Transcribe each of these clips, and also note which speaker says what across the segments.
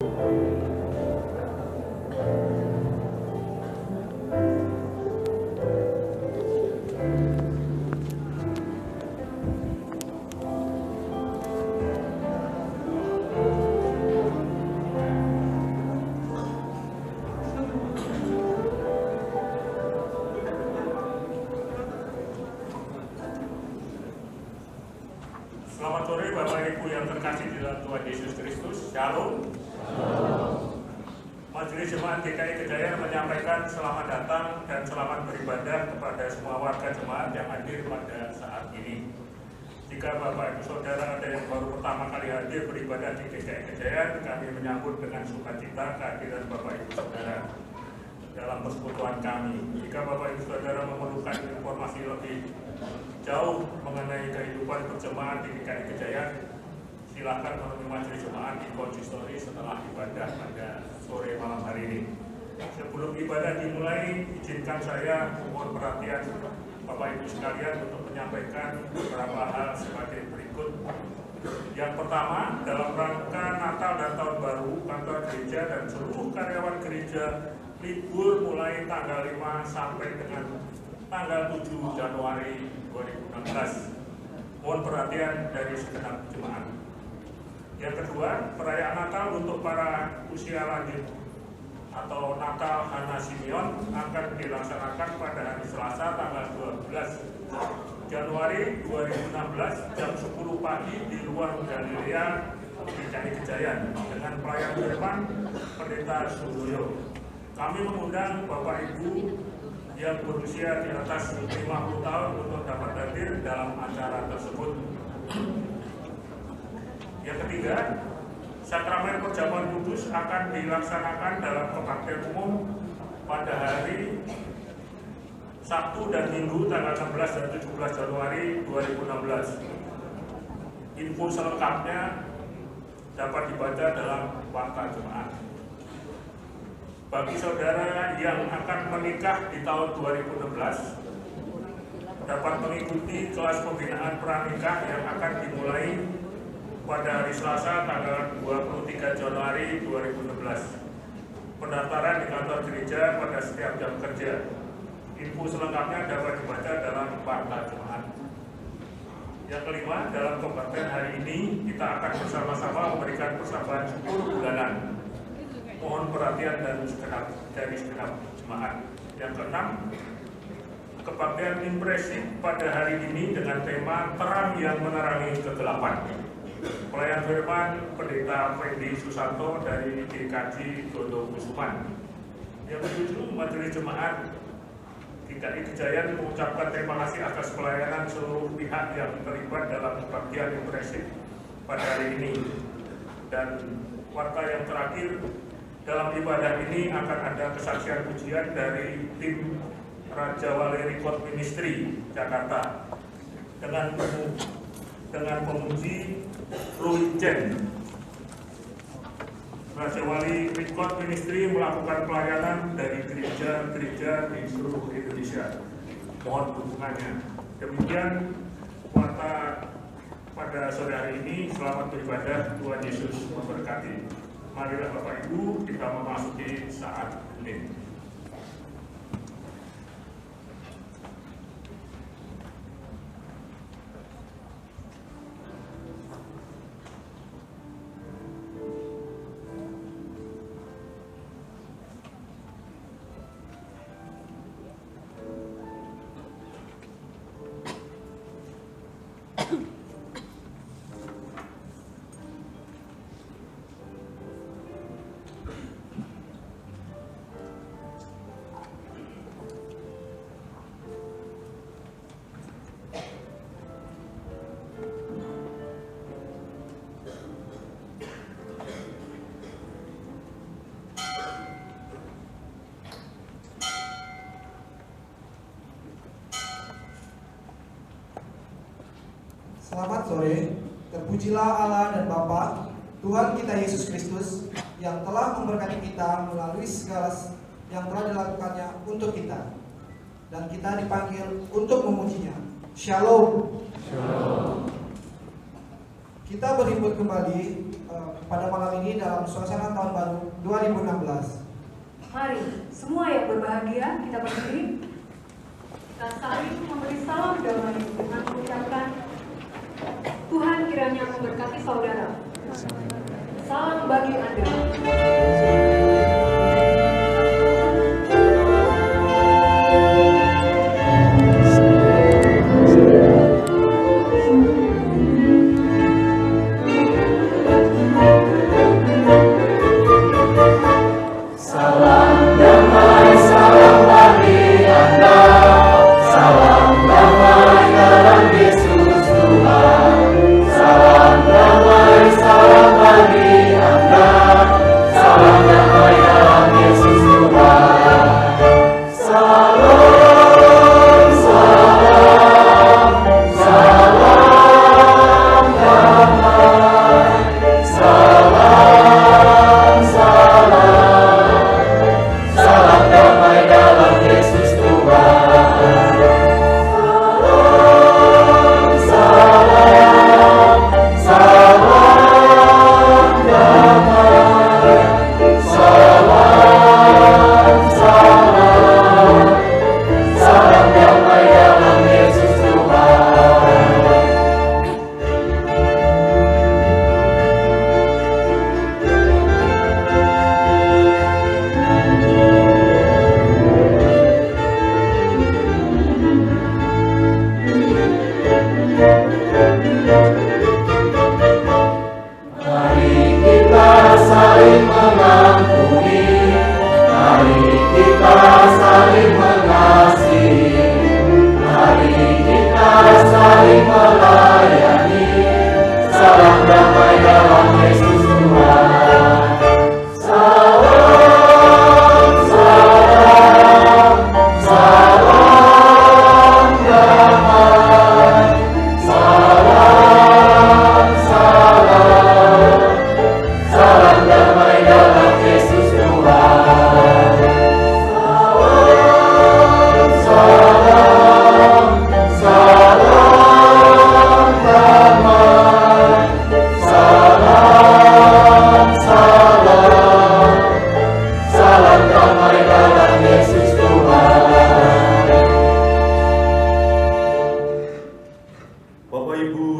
Speaker 1: Selamat sore Bapak Ibu yang terkasih di dalam Tuhan Yesus Kristus. Shalom. Majelis Jemaat GKI Kejayan menyampaikan selamat datang dan selamat beribadah kepada semua warga jemaat yang hadir pada saat ini. Jika Bapak Ibu Saudara ada yang baru pertama kali hadir beribadah di GKI Kejayan, kami menyambut dengan sukacita kehadiran Bapak Ibu Saudara dalam persekutuan kami. Jika Bapak Ibu Saudara memerlukan informasi lebih jauh mengenai kehidupan berjemaat di GKI Kejayan, silakan menemui majelis jemaat di konsistori setelah ibadah pada sore malam hari ini. Sebelum ibadah dimulai, izinkan saya mohon perhatian Bapak Ibu sekalian untuk menyampaikan beberapa hal sebagai berikut. Yang pertama, dalam rangka Natal dan Tahun Baru, kantor gereja dan seluruh karyawan gereja libur mulai tanggal 5 sampai dengan tanggal 7 Januari 2016. Mohon perhatian dari segenap jemaat. Yang kedua, perayaan Natal untuk para usia lanjut atau Natal Hana Simeon akan dilaksanakan pada hari Selasa tanggal 12 Januari 2016 jam 10 pagi di Ruang Galilea GKI Kejayan dengan pelayan firman Pendeta Sudoyo. Kami mengundang Bapak Ibu yang berusia di atas 50 tahun untuk dapat hadir dalam acara tersebut. Yang ketiga, sakramen perjamuan kudus akan dilaksanakan dalam kebaktian umum pada hari Sabtu dan Minggu tanggal 16 dan 17 Januari 2016. Info selengkapnya dapat dibaca dalam Warta Jemaat. Bagi saudara yang akan menikah di tahun 2016, dapat mengikuti kelas pembinaan pranikah yang akan dimulai pada hari Selasa tanggal 23 Januari 2016. Pendaftaran di kantor gereja pada setiap jam kerja. Info selengkapnya dapat dibaca dalam Warta Jemaat. Yang kelima, dalam kebaktian hari ini kita akan bersama-sama memberikan persembahan syukur bulanan. Mohon perhatian dari segenap jemaat. Yang keenam, kebaktian impresif pada hari ini dengan tema Terang yang Menerangi Kegelapan. Pelayan firman Pendeta Fendi Susanto dari GKJ Dodo Kusuman. Yang ketujuh, majelis jemaat GKI Kejayan mengucapkan terima kasih atas pelayanan seluruh pihak yang terlibat dalam kebaktian impresif pada hari ini. Dan warta yang terakhir, dalam ibadah ini akan ada kesaksian pujian dari tim Raja Wali Record Ministry Jakarta dengan pemuji Louis Chen. Raja Wali Record Ministry melakukan pelayanan dari gereja-gereja di seluruh Indonesia. Mohon dukungannya. Demikian warta pada sore hari ini. Selamat beribadah. Tuhan Yesus memberkati. Marilah Bapak Ibu kita memasuki saat ini.
Speaker 2: Selamat sore, terpujilah Allah dan Bapa, Tuhan kita Yesus Kristus, yang telah memberkati kita melalui segala yang telah dilakukannya untuk kita. Dan kita dipanggil untuk memujinya. Shalom.
Speaker 3: Shalom.
Speaker 2: Kita berhimpun kembali pada malam ini dalam suasana tahun baru 2016.
Speaker 3: Mari semua yang berbahagia kita berdiri, kita saling memberi salam damai dengan mengucapkan Tuhan kiranya memberkati saudara. Salam bagi Anda.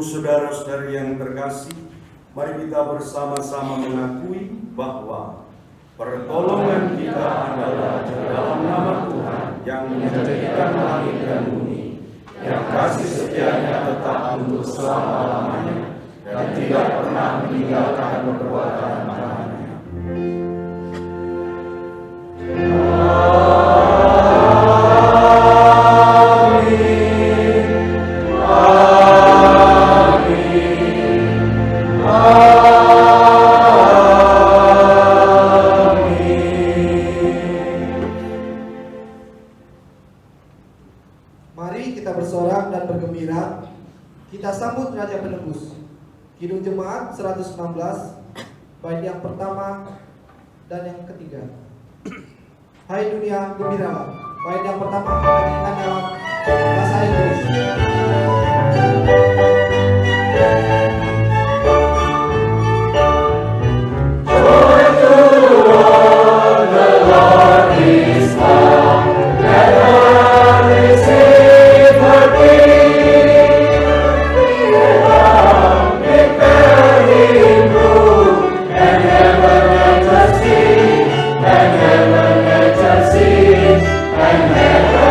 Speaker 4: Saudara-saudari yang terkasih, mari kita bersama-sama mengakui bahwa pertolongan kita adalah dalam nama Tuhan yang menjadikan langit dan bumi, yang kasih setianya tetap untuk selama-lamanya dan tidak pernah meninggalkan perbuatan tangannya.
Speaker 2: Mari kita bersorak dan bergembira. Kita sambut Raja Penebus. Kidung Jemaat 116, bait yang pertama dan yang ketiga. Hai dunia, gembiralah. Bait yang pertama dinyanyikan dalam bahasa Inggris.
Speaker 5: And heaven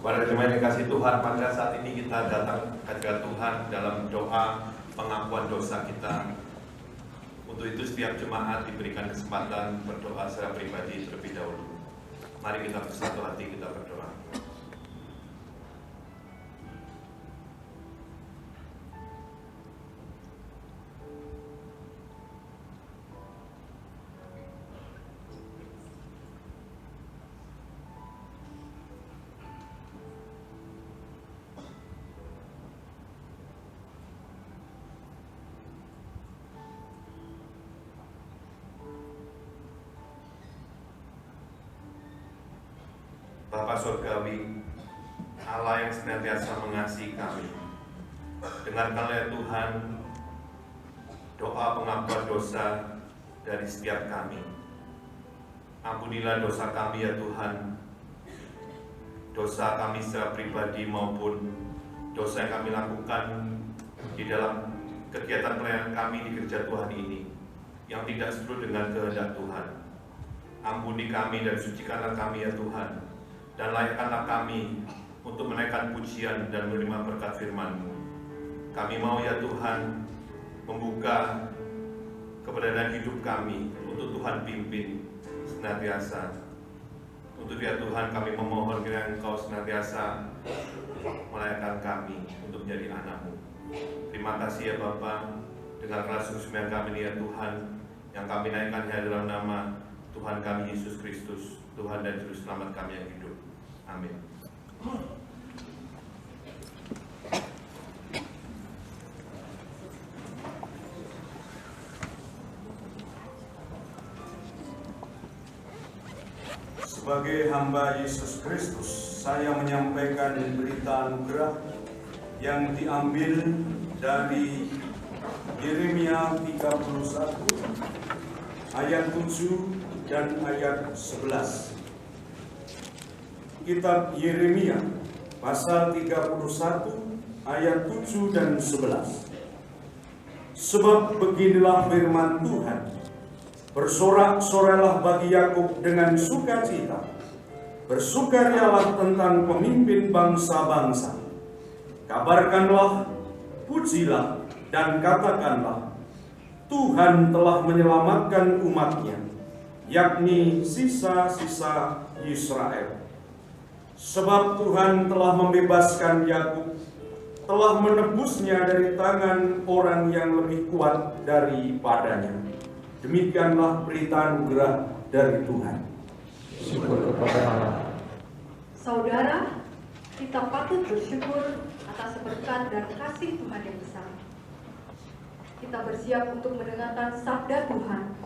Speaker 5: Para jemaat yang kasih Tuhan, pada saat ini kita datang kepada Tuhan dalam doa pengakuan dosa kita. Untuk itu setiap jemaat diberikan kesempatan berdoa secara pribadi terlebih dahulu. Mari kita bersatu hati, kita berdoa. Bapa Surgawi, Allah yang senantiasa mengasihi kami, dengarkanlah ya Tuhan doa pengakuan dosa dari setiap kami. Ampunilah dosa kami ya Tuhan, dosa kami secara pribadi maupun dosa yang kami lakukan di dalam kegiatan pelayanan kami di gereja Tuhan ini yang tidak sesuai dengan kehendak Tuhan. Ampuni kami dan sucikanlah kami ya Tuhan, dan layakkanlah kami untuk menaikkan pujian dan menerima berkat firman-Mu. Kami mau ya Tuhan membuka keberadaan hidup kami untuk Tuhan pimpin senantiasa. Untuk ya Tuhan kami memohon kiranya Engkau senantiasa melayakkan kami untuk menjadi anak-Mu. Terima kasih ya Bapa, dengarkanlah sembah kami ini ya Tuhan, yang kami naikkan hanya dalam nama Tuhan kami Yesus Kristus, Tuhan dan Juru Selamat kami yang hidup. Amin.
Speaker 4: Sebagai hamba Yesus Kristus, saya menyampaikan berita anugerah yang diambil dari Yeremia 31 ayat 7 dan ayat 11. Kitab Yeremia pasal 31 ayat 7 dan 11. Sebab beginilah firman Tuhan, bersorak-sorailah bagi Yakub dengan sukacita, bersukarialah tentang pemimpin bangsa-bangsa. Kabarkanlah, pujilah, dan katakanlah, Tuhan telah menyelamatkan umatnya, yakni sisa-sisa Israel. Sebab Tuhan telah membebaskan Yakub, telah menebusnya dari tangan orang yang lebih kuat daripadanya. Demikianlah berita anugerah dari Tuhan.
Speaker 6: Syukur kepada Allah.
Speaker 3: Saudara, kita patut bersyukur atas berkat dan kasih Tuhan yang besar. Kita bersiap untuk mendengarkan sabda Tuhan.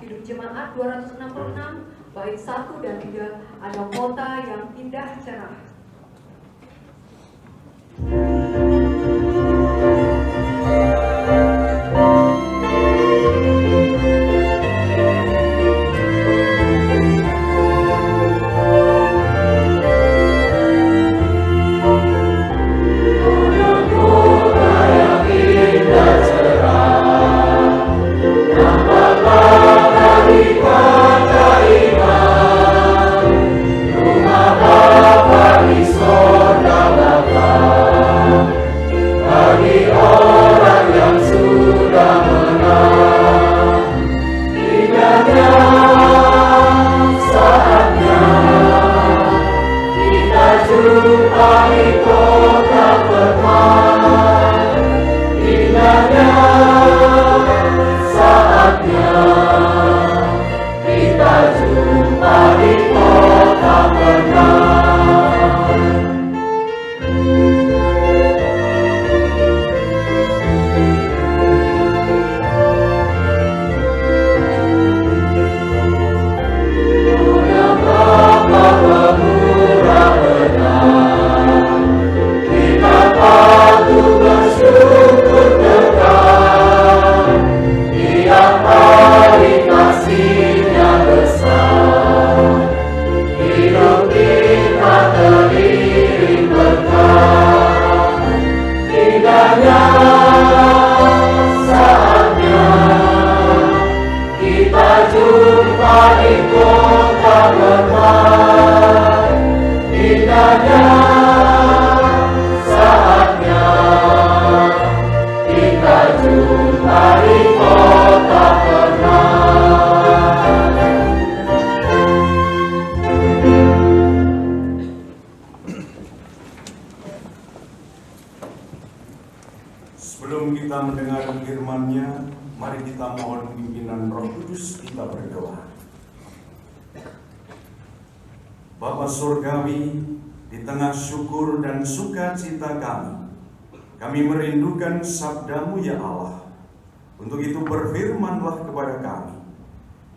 Speaker 3: Hidup Jemaat 266 bait 1 dan 3, ada kota yang indah cerah.
Speaker 6: Kita
Speaker 4: firman-Nya, mari kita mohon pimpinan Roh Kudus, kita berdoa. Bapa Surgawi, di tengah syukur dan sukacita kami merindukan sabda-Mu ya Allah. Untuk itu berfirmanlah kepada kami.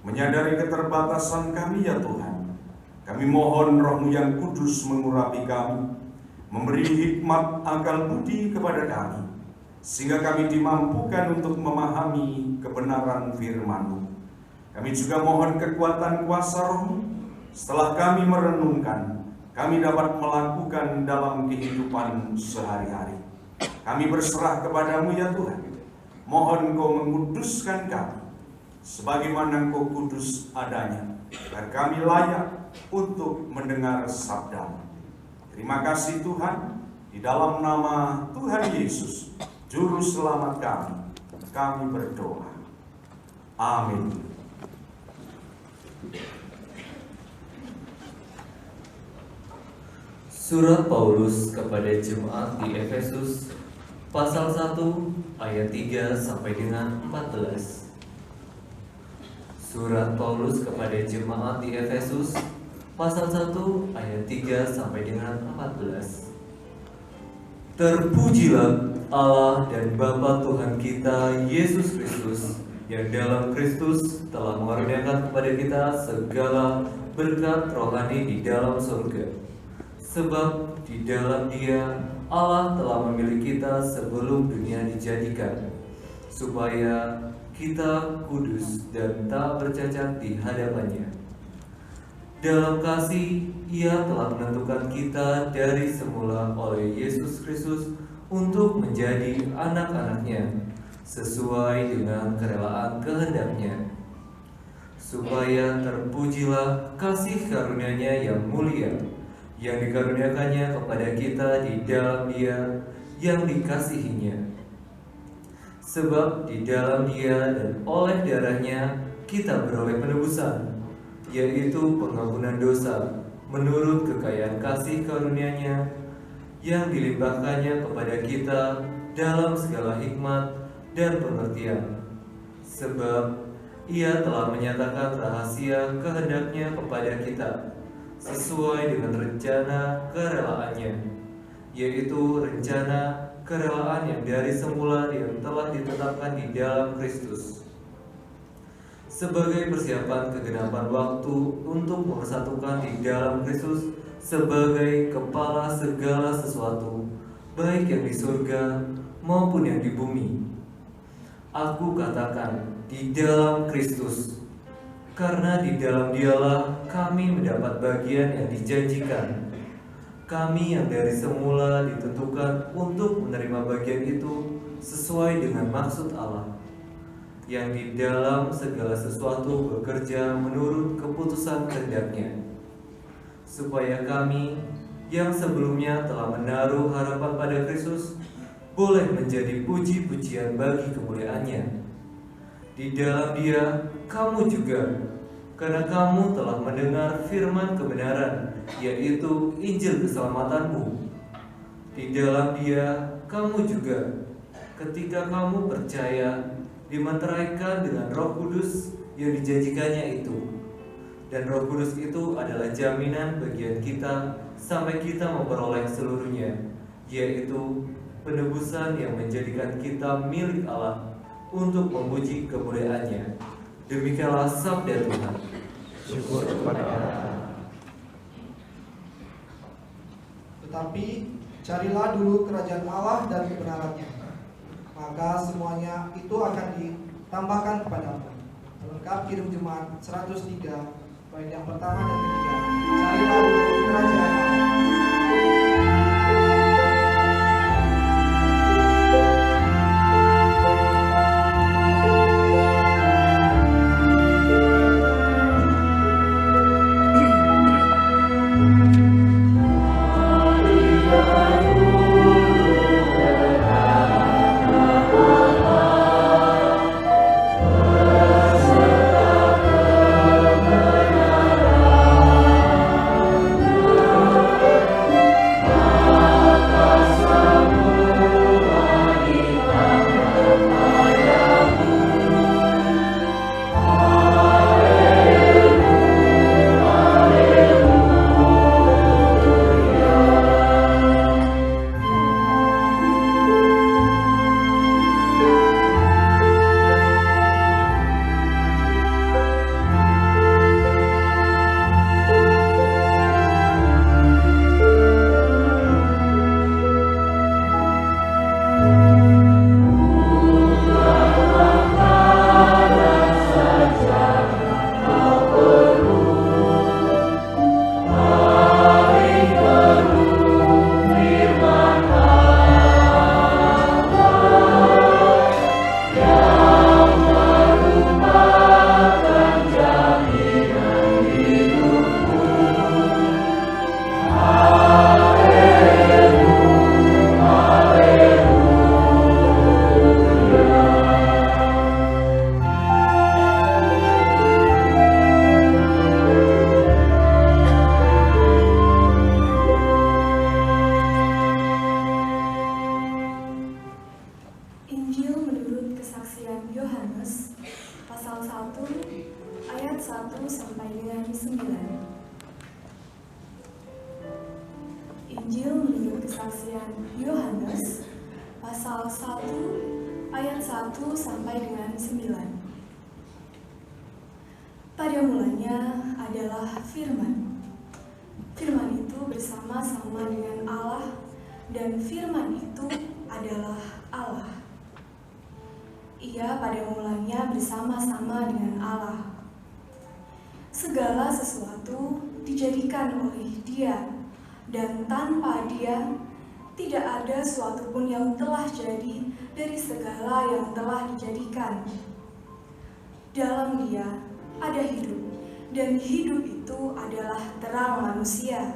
Speaker 4: Menyadari keterbatasan kami ya Tuhan, kami mohon Roh-Mu yang kudus mengurapi kami, memberi hikmat akal budi kepada kami, sehingga kami dimampukan untuk memahami kebenaran firman-Mu. Kami juga mohon kekuatan kuasa Roh-Mu, setelah kami merenungkan, kami dapat melakukan dalam kehidupan sehari-hari. Kami berserah kepada-Mu ya Tuhan. Mohon Engkau menguduskan kami, sebagaimana Engkau kudus adanya, agar kami layak untuk mendengar sabda-Mu. Terima kasih Tuhan, di dalam nama Tuhan Yesus, Juru Selamat kami berdoa. Amin.
Speaker 7: Surat Paulus kepada jemaat di Efesus, pasal 1 ayat 3 sampai dengan 14. Surat Paulus kepada jemaat di Efesus, pasal 1 ayat 3 sampai dengan 14. Terpujilah Allah dan Bapa Tuhan kita Yesus Kristus, yang dalam Kristus telah mengaruniakan kepada kita segala berkat rohani di dalam surga. Sebab di dalam Dia Allah telah memilih kita sebelum dunia dijadikan, supaya kita kudus dan tak bercacat di hadapan-Nya. Dalam kasih Ia telah menentukan kita dari semula oleh Yesus Kristus untuk menjadi anak-anak-Nya sesuai dengan kerelaan kehendak-Nya, supaya terpujilah kasih karunia-Nya yang mulia, yang dikaruniakannya kepada kita di dalam Dia yang dikasihi-Nya. Sebab di dalam Dia dan oleh darah-Nya kita beroleh penebusan, yaitu pengampunan dosa, menurut kekayaan kasih karunia-Nya yang dilimpahkannya kepada kita dalam segala hikmat dan pengertian. Sebab Ia telah menyatakan rahasia kehendak-Nya kepada kita, sesuai dengan rencana kerelaannya, yaitu rencana kerelaan yang dari semula yang telah ditetapkan di dalam Kristus, sebagai persiapan kegenapan waktu untuk mempersatukan di dalam Kristus sebagai kepala segala sesuatu, baik yang di surga maupun yang di bumi. Aku katakan di dalam Kristus, karena di dalam Dialah kami mendapat bagian yang dijanjikan. Kami yang dari semula ditentukan untuk menerima bagian itu sesuai dengan maksud Allah, yang di dalam segala sesuatu bekerja menurut keputusan kehendak-Nya, supaya kami yang sebelumnya telah menaruh harapan pada Kristus boleh menjadi puji-pujian bagi kemuliaan-Nya. Di dalam Dia kamu juga, karena kamu telah mendengar firman kebenaran, yaitu Injil keselamatanmu. Di dalam Dia kamu juga, ketika kamu percaya, dimeteraikan dengan Roh Kudus yang dijanjikannya itu. Dan Roh Kudus itu adalah jaminan bagian kita sampai kita memperoleh seluruhnya, yaitu penebusan yang menjadikan kita milik Allah untuk memuji kemuliaan-Nya. Demikianlah sabda Tuhan.
Speaker 6: Syukur kepada Allah.
Speaker 2: Tetapi carilah dulu kerajaan Allah dan kebenaran-Nya, maka semuanya itu akan ditambahkan kepadamu. Lengkap Kirim Jemaat 103 bait yang pertama dan ketiga. Carilah dulu kerajaan Allah.
Speaker 8: Injil menurut kesaksian Yohanes pasal 1 ayat 1 sampai dengan 9. Pada mulanya adalah Firman. Firman itu bersama-sama dengan Allah, dan Firman itu adalah Allah. Ia pada mulanya bersama-sama dengan Allah. Segala sesuatu dijadikan oleh Dia, dan tanpa Dia tidak ada suatu pun yang telah jadi dari segala yang telah dijadikan. Dalam Dia ada hidup, dan hidup itu adalah terang manusia.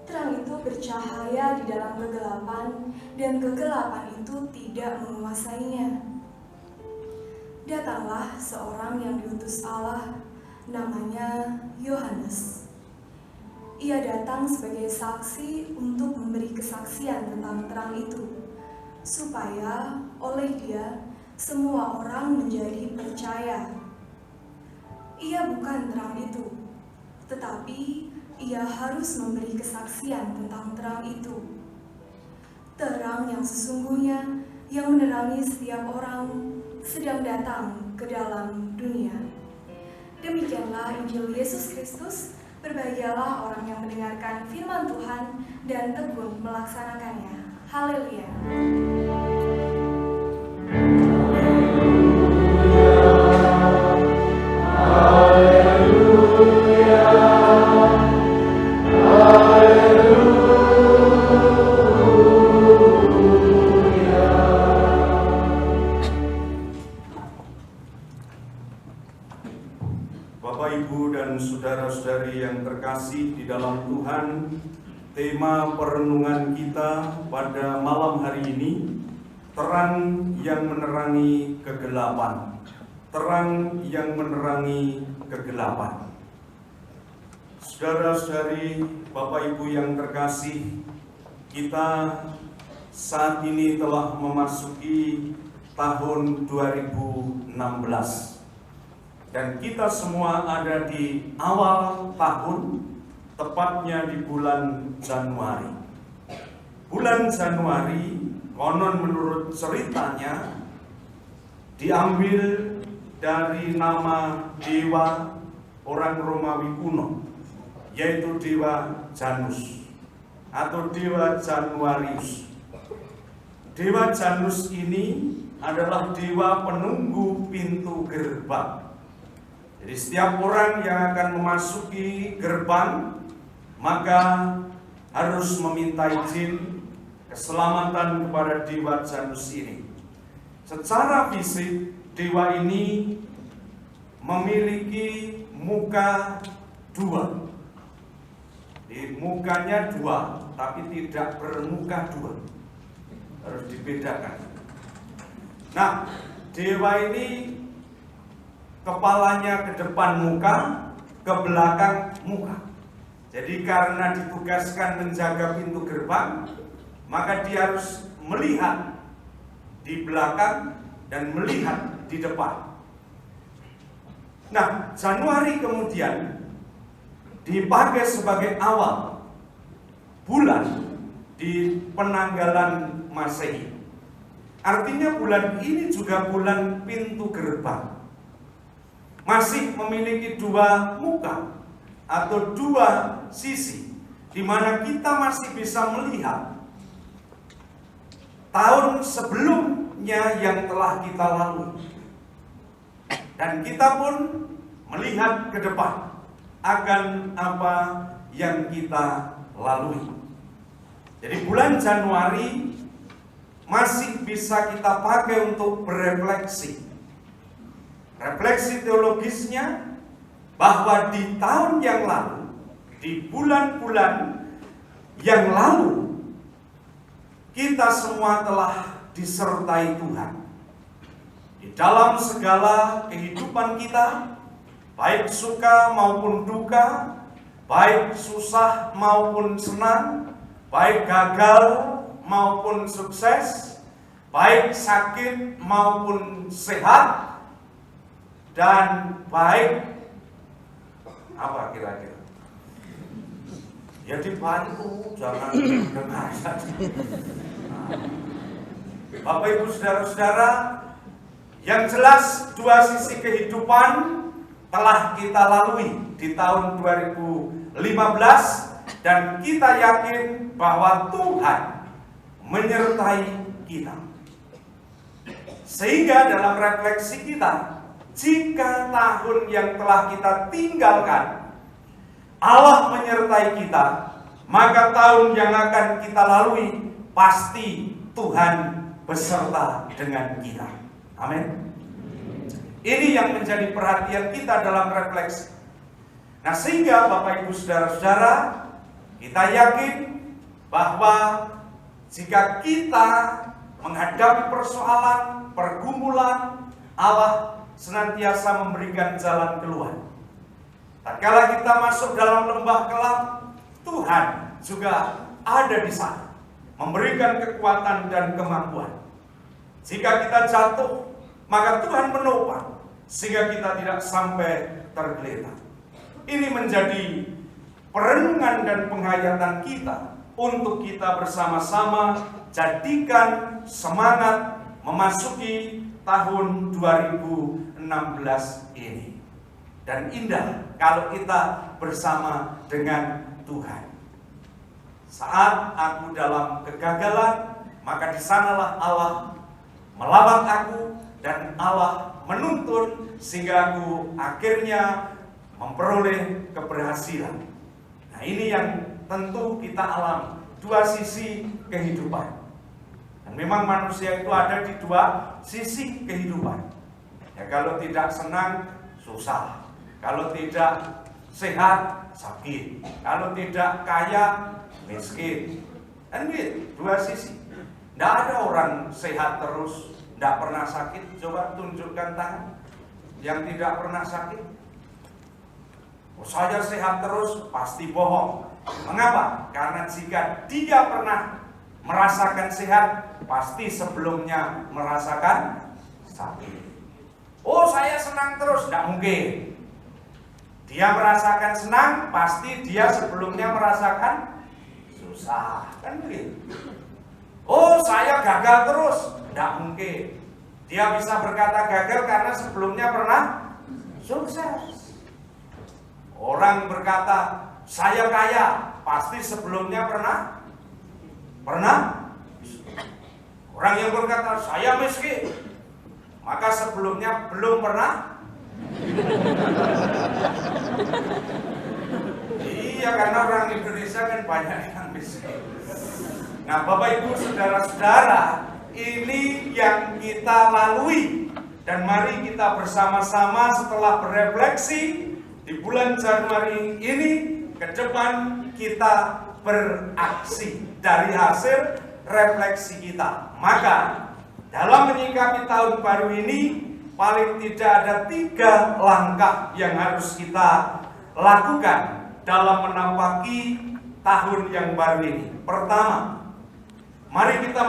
Speaker 8: Terang itu bercahaya di dalam kegelapan, dan kegelapan itu tidak menguasainya. Datanglah seorang yang diutus Allah, namanya Yohanes. Ia datang sebagai saksi untuk memberi kesaksian tentang terang itu, supaya oleh Dia semua orang menjadi percaya. Ia bukan terang itu, tetapi Ia harus memberi kesaksian tentang terang itu. Terang yang sesungguhnya yang menerangi setiap orang sedang datang ke dalam dunia. Demikianlah Injil Yesus Kristus. Berbahagialah orang yang mendengarkan firman Tuhan dan tekun melaksanakannya. Haleluya.
Speaker 4: Saudara-saudari yang terkasih di dalam Tuhan, tema perenungan kita pada malam hari ini, terang yang menerangi kegelapan. Terang yang menerangi kegelapan. Saudara-saudari, Bapak Ibu yang terkasih, kita saat ini telah memasuki tahun 2016. Dan kita semua ada di awal tahun, tepatnya di bulan Januari. Bulan Januari, konon menurut ceritanya, diambil dari nama dewa orang Romawi kuno, yaitu dewa Janus atau dewa Januarius. Dewa Janus ini adalah dewa penunggu pintu gerbang. Jadi setiap orang yang akan memasuki gerbang maka harus meminta izin keselamatan kepada dewa Janus ini. Secara fisik dewa ini memiliki muka dua. Di mukanya dua, tapi tidak bermuka dua. Harus dibedakan. Nah, dewa ini kepalanya ke depan muka, ke belakang muka. Jadi karena ditugaskan menjaga pintu gerbang, maka dia harus melihat di belakang dan melihat di depan. Nah, Januari kemudian dipakai sebagai awal bulan di penanggalan Masehi. Artinya bulan ini juga bulan pintu gerbang. Masih memiliki dua muka atau dua sisi, di mana kita masih bisa melihat tahun sebelumnya yang telah kita lalui, dan kita pun melihat ke depan akan apa yang kita lalui. Jadi bulan Januari masih bisa kita pakai untuk berefleksi. Refleksi teologisnya bahwa di tahun yang lalu, di bulan-bulan yang lalu, kita semua telah disertai Tuhan. Di dalam segala kehidupan kita, baik suka maupun duka, baik susah maupun senang, baik gagal maupun sukses, baik sakit maupun sehat, dan baik apa kira-kira? Ya dibantu, jangan dengar saja. Bapak Ibu Saudara-saudara, yang jelas dua sisi kehidupan telah kita lalui di tahun 2015 dan kita yakin bahwa Tuhan menyertai kita. Sehingga dalam refleksi kita, jika tahun yang telah kita tinggalkan Allah menyertai kita, maka tahun yang akan kita lalui pasti Tuhan beserta dengan kita. Amin. Ini yang menjadi perhatian kita dalam refleksi. Nah, sehingga Bapak Ibu Saudara-saudara, kita yakin bahwa jika kita menghadapi persoalan, pergumulan, Allah senantiasa memberikan jalan keluar. Tatkala kita masuk dalam lembah kelam, Tuhan juga ada di sana, memberikan kekuatan dan kemampuan. Jika kita jatuh, maka Tuhan menopang, sehingga kita tidak sampai tergeletak. Ini menjadi perenungan dan penghayatan kita untuk kita bersama-sama jadikan semangat memasuki tahun 2016 ini. Dan indah kalau kita bersama dengan Tuhan. Saat aku dalam kegagalan, maka di sanalah Allah melawat aku dan Allah menuntun sehingga aku akhirnya memperoleh keberhasilan. Nah, ini yang tentu kita alami, dua sisi kehidupan. Dan memang manusia itu ada di dua sisi kehidupan. Ya, kalau tidak senang, susah. Kalau tidak sehat, sakit. Kalau tidak kaya, miskin. Dan gitu, dua sisi. Tidak ada orang sehat terus, tidak pernah sakit. Coba tunjukkan tangan yang tidak pernah sakit. Oh, saya sehat terus, pasti bohong. Mengapa? Karena jika dia pernah merasakan sehat, pasti sebelumnya merasakan sakit. Oh, saya senang terus, tidak mungkin. Dia merasakan senang, pasti dia sebelumnya merasakan susah, kan begitu. Oh, saya gagal terus, tidak mungkin. Dia bisa berkata gagal karena sebelumnya pernah sukses. Orang berkata saya kaya, pasti sebelumnya pernah. Orang yang berkata saya miskin, maka sebelumnya belum pernah. Iya, karena orang Indonesia kan banyak yang miskin. Nah, Bapak Ibu Saudara-saudara, ini yang kita lalui. Dan mari kita bersama-sama setelah berefleksi di bulan Januari ini, ke depan kita beraksi dari hasil refleksi kita. Maka dalam menyikapi tahun baru ini, paling tidak ada 3 langkah yang harus kita lakukan dalam menampaki tahun yang baru ini. Pertama, mari kita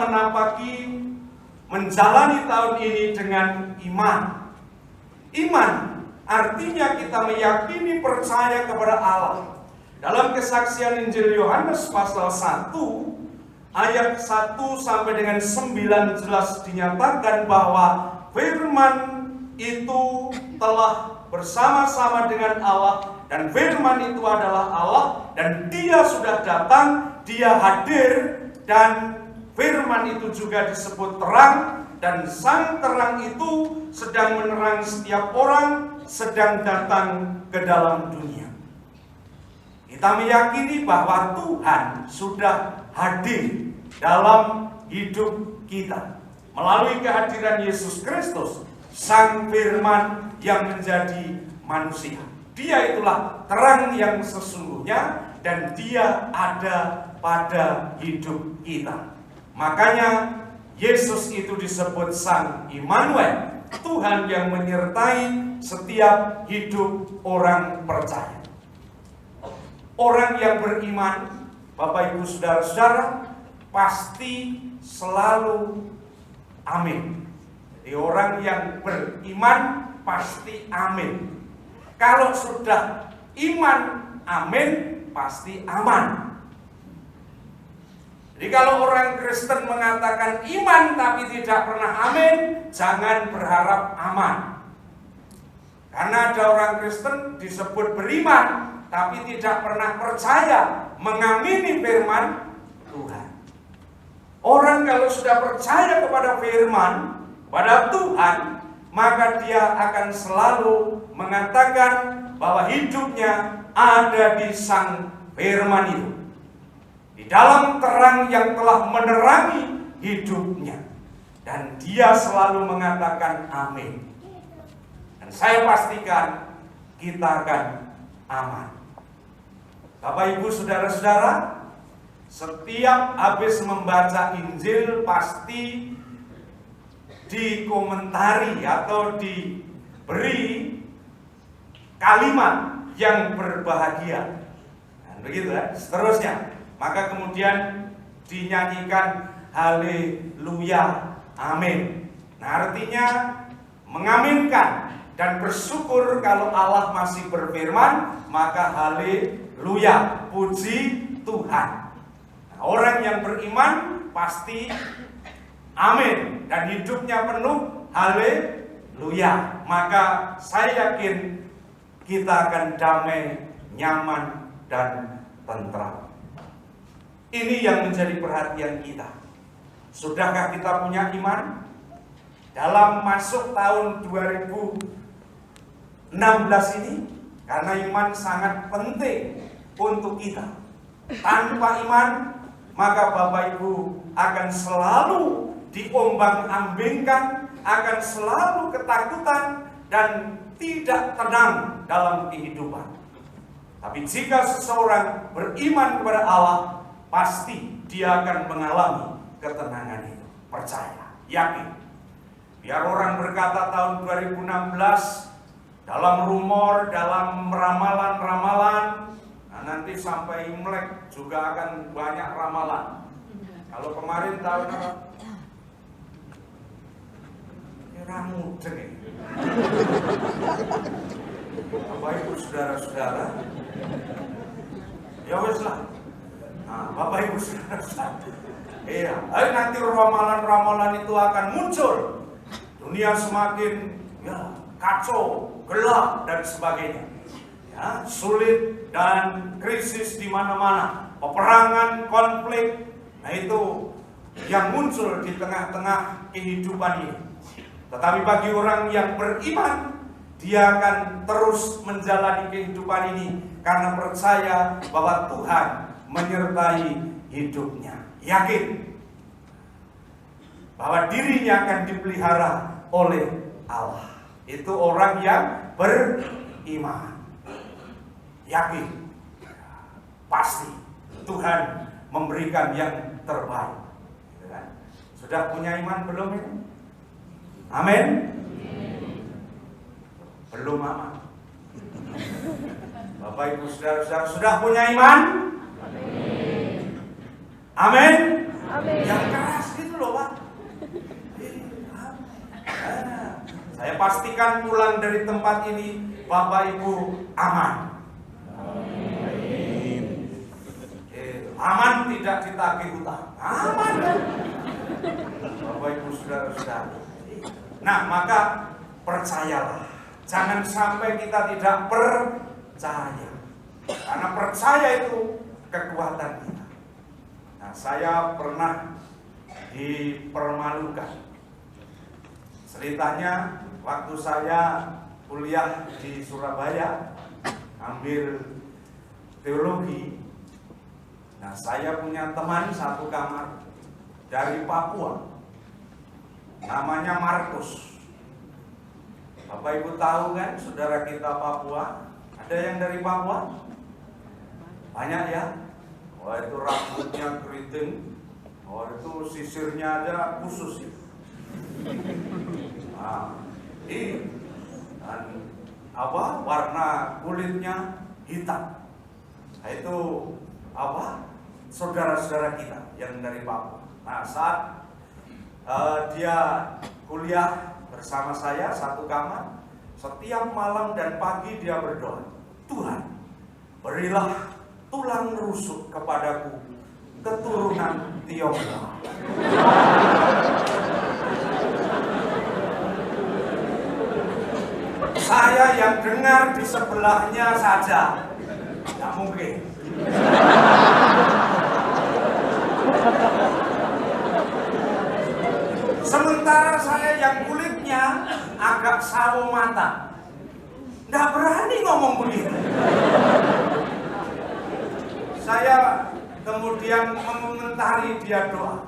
Speaker 4: menjalani tahun ini dengan iman. Iman artinya kita meyakini, percaya kepada Allah. Dalam kesaksian Injil Yohanes pasal 1 ayat 1 sampai dengan 9 jelas dinyatakan bahwa firman itu telah bersama-sama dengan Allah, dan firman itu adalah Allah, dan dia sudah datang, dia hadir, dan firman itu juga disebut terang, dan sang terang itu sedang menerang setiap orang sedang datang ke dalam dunia. Kita meyakini bahwa Tuhan sudah hadir dalam hidup kita melalui kehadiran Yesus Kristus, Sang Firman yang menjadi manusia. Dia itulah terang yang sesungguhnya, dan dia ada pada hidup kita. Makanya Yesus itu disebut Sang Immanuel, Tuhan yang menyertai setiap hidup orang percaya. Orang yang beriman, Bapak Ibu Saudara-saudara, pasti selalu amin. Jadi orang yang beriman pasti amin. Kalau sudah iman, amin, pasti aman. Jadi kalau orang Kristen mengatakan iman tapi tidak pernah amin, jangan berharap aman. Karena ada orang Kristen disebut beriman tapi tidak pernah percaya mengamini firman Tuhan. Orang kalau sudah percaya kepada firman, kepada Tuhan, maka dia akan selalu mengatakan bahwa hidupnya ada di sang firman itu, di dalam terang yang telah menerangi hidupnya, dan dia selalu mengatakan amin. Dan saya pastikan kita akan aman. Bapak Ibu saudara-saudara, setiap habis membaca Injil pasti dikomentari atau diberi kalimat yang berbahagia. Nah, begitu ya, seterusnya. Maka kemudian dinyanyikan haleluya, amin. Nah, artinya mengaminkan dan bersyukur kalau Allah masih berfirman, maka haleluya, puji Tuhan. Nah, orang yang beriman pasti amin dan hidupnya penuh haleluya. Maka saya yakin kita akan damai, nyaman, dan tentram. Ini yang menjadi perhatian kita. Sudahkah kita punya iman? Dalam masuk tahun 2016 ini, karena iman sangat penting untuk kita. Tanpa iman, maka Bapak Ibu akan selalu diombang-ambingkan, akan selalu ketakutan dan tidak tenang dalam kehidupan. Tapi jika seseorang beriman kepada Allah, pasti dia akan mengalami ketenangan itu. Percaya, yakin. Biar orang berkata tahun 2016 dalam rumor, dalam ramalan-ramalan, nah nanti sampai Imlek juga akan banyak ramalan. Kalau kemarin tahun apa? Ramu deh. Bapak Ibu saudara-saudara, ya wes lah. Nah, Bapak Ibu saudara-saudara, iya, nanti ramalan-ramalan itu akan muncul. Dunia semakin ya kacau, gelap dan sebagainya. Ya, sulit dan krisis di mana-mana, peperangan, konflik. Nah, itu yang muncul di tengah-tengah kehidupan ini. Tetapi bagi orang yang beriman, dia akan terus menjalani kehidupan ini karena percaya bahwa Tuhan menyertai hidupnya. Yakin bahwa dirinya akan dipelihara oleh Allah. Itu orang yang beriman. Yakin, pasti Tuhan memberikan yang terbaik. Sudah punya iman belum ini? Amin. Belum aman. Bapak Ibu saudara-saudara sudah punya iman? Amin. Yang keras gitu loh Pak. Saya pastikan pulang dari tempat ini Bapak Ibu aman. Aman tidak ditagih hutang. Aman. Bapak Ibu saudara-saudara. Nah, maka percayalah. Jangan sampai kita tidak percaya. Karena percaya itu kekuatan kita. Nah, saya pernah dipermalukan. Ceritanya waktu saya kuliah di Surabaya, ambil teologi. Nah, saya punya teman satu kamar dari Papua. Namanya Markus. Bapak Ibu tahu kan, saudara kita Papua? Ada yang dari Papua? Banyak ya? Wah, itu rambutnya keriting. Wah, itu sisirnya aja khusus ya. Nah, ini dan apa? Warna kulitnya hitam. Nah, itu apa? Saudara-saudara kita yang dari Papua. Nah, saat dia kuliah bersama saya satu kamar, setiap malam dan pagi dia berdoa, Tuhan, berilah tulang rusuk kepadaku keturunan Tionghoa. Saya yang dengar di sebelahnya saja, tidak mungkin. Sementara saya yang kulitnya agak sawo mata, tidak berani ngomong begitu. Saya kemudian mengomentari dia doa.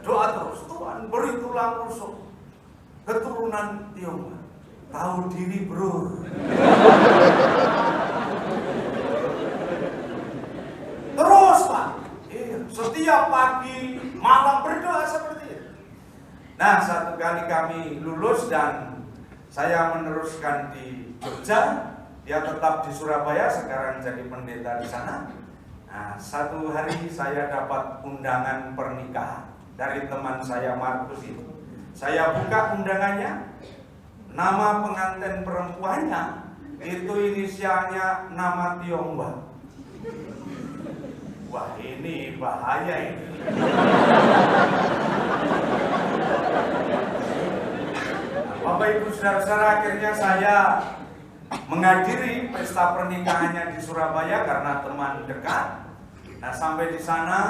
Speaker 4: Doa terus, Tuhan beri tulang rusuk keturunan Tionghoa. Tahu diri bro. Terus Pak, setiap pagi malam berdoa seperti itu. Nah, satu kali kami lulus dan saya meneruskan di Jogja, dia tetap di Surabaya, sekarang jadi pendeta di sana. Nah, satu hari saya dapat undangan pernikahan dari teman saya Markus itu. Saya buka undangannya, nama pengantin perempuannya itu inisialnya nama Tionghoa. Wah, ini bahaya ini. Bapak Ibu saudara-saudara, akhirnya saya menghadiri pesta pernikahannya di Surabaya karena teman dekat. Nah, sampai di sana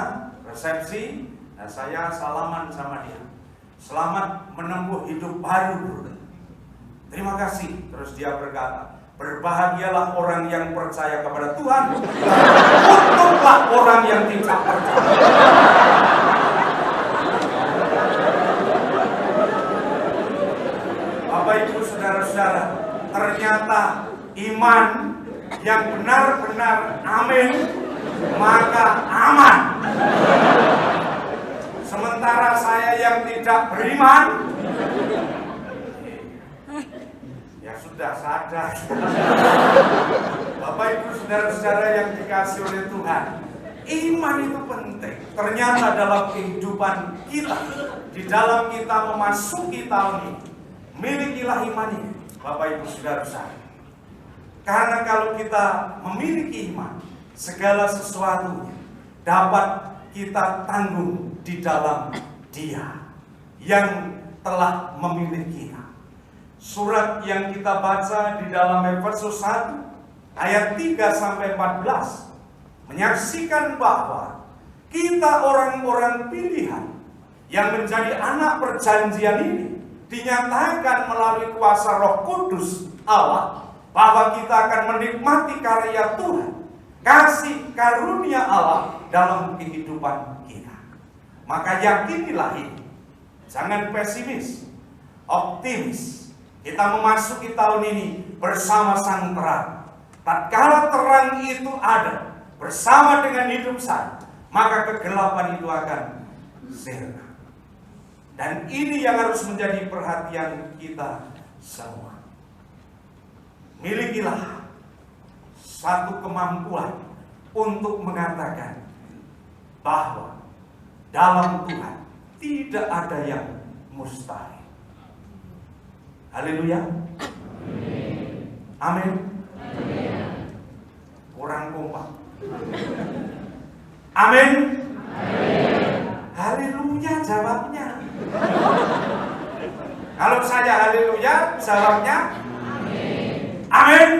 Speaker 4: resepsi, nah saya salaman sama dia. Selamat menempuh hidup baru. Terima kasih. Terus dia berkata, berbahagialah orang yang percaya kepada Tuhan, untunglah orang yang tidak percaya. Bapak Ibu saudara-saudara, ternyata iman yang benar-benar amin, maka aman. Sementara saya yang tidak beriman, ya sudah sadar. Bapak Ibu saudara-saudara yang dikasih oleh Tuhan, iman itu penting. Ternyata dalam kehidupan kita, di dalam kita memasuki tahun ini, milikilah iman ini, Bapak Ibu saudara-saudara. Karena kalau kita memiliki iman, segala sesuatunya dapat kita tanggung di dalam Dia yang telah memilih kita. Surat yang kita baca di dalam Efesus 1 ayat 3 sampai 14 menyaksikan bahwa kita orang-orang pilihan yang menjadi anak perjanjian ini dinyatakan melalui kuasa Roh Kudus Allah bahwa kita akan menikmati karya Tuhan, kasih karunia Allah dalam kehidupan kita. Maka yakinilah ini, jangan pesimis, optimis. Kita memasuki tahun ini bersama Sang Terang. Tatkala terang itu ada bersama dengan hidup saya, maka kegelapan itu akan sirna. Dan ini yang harus menjadi perhatian kita semua. Milikilah satu kemampuan untuk mengatakan bahwa dalam Tuhan tidak ada yang mustahil. Haleluya. Amin. Kurang kompak. Amin. Haleluya jawabnya. Kalau saya haleluya, jawabnya amin.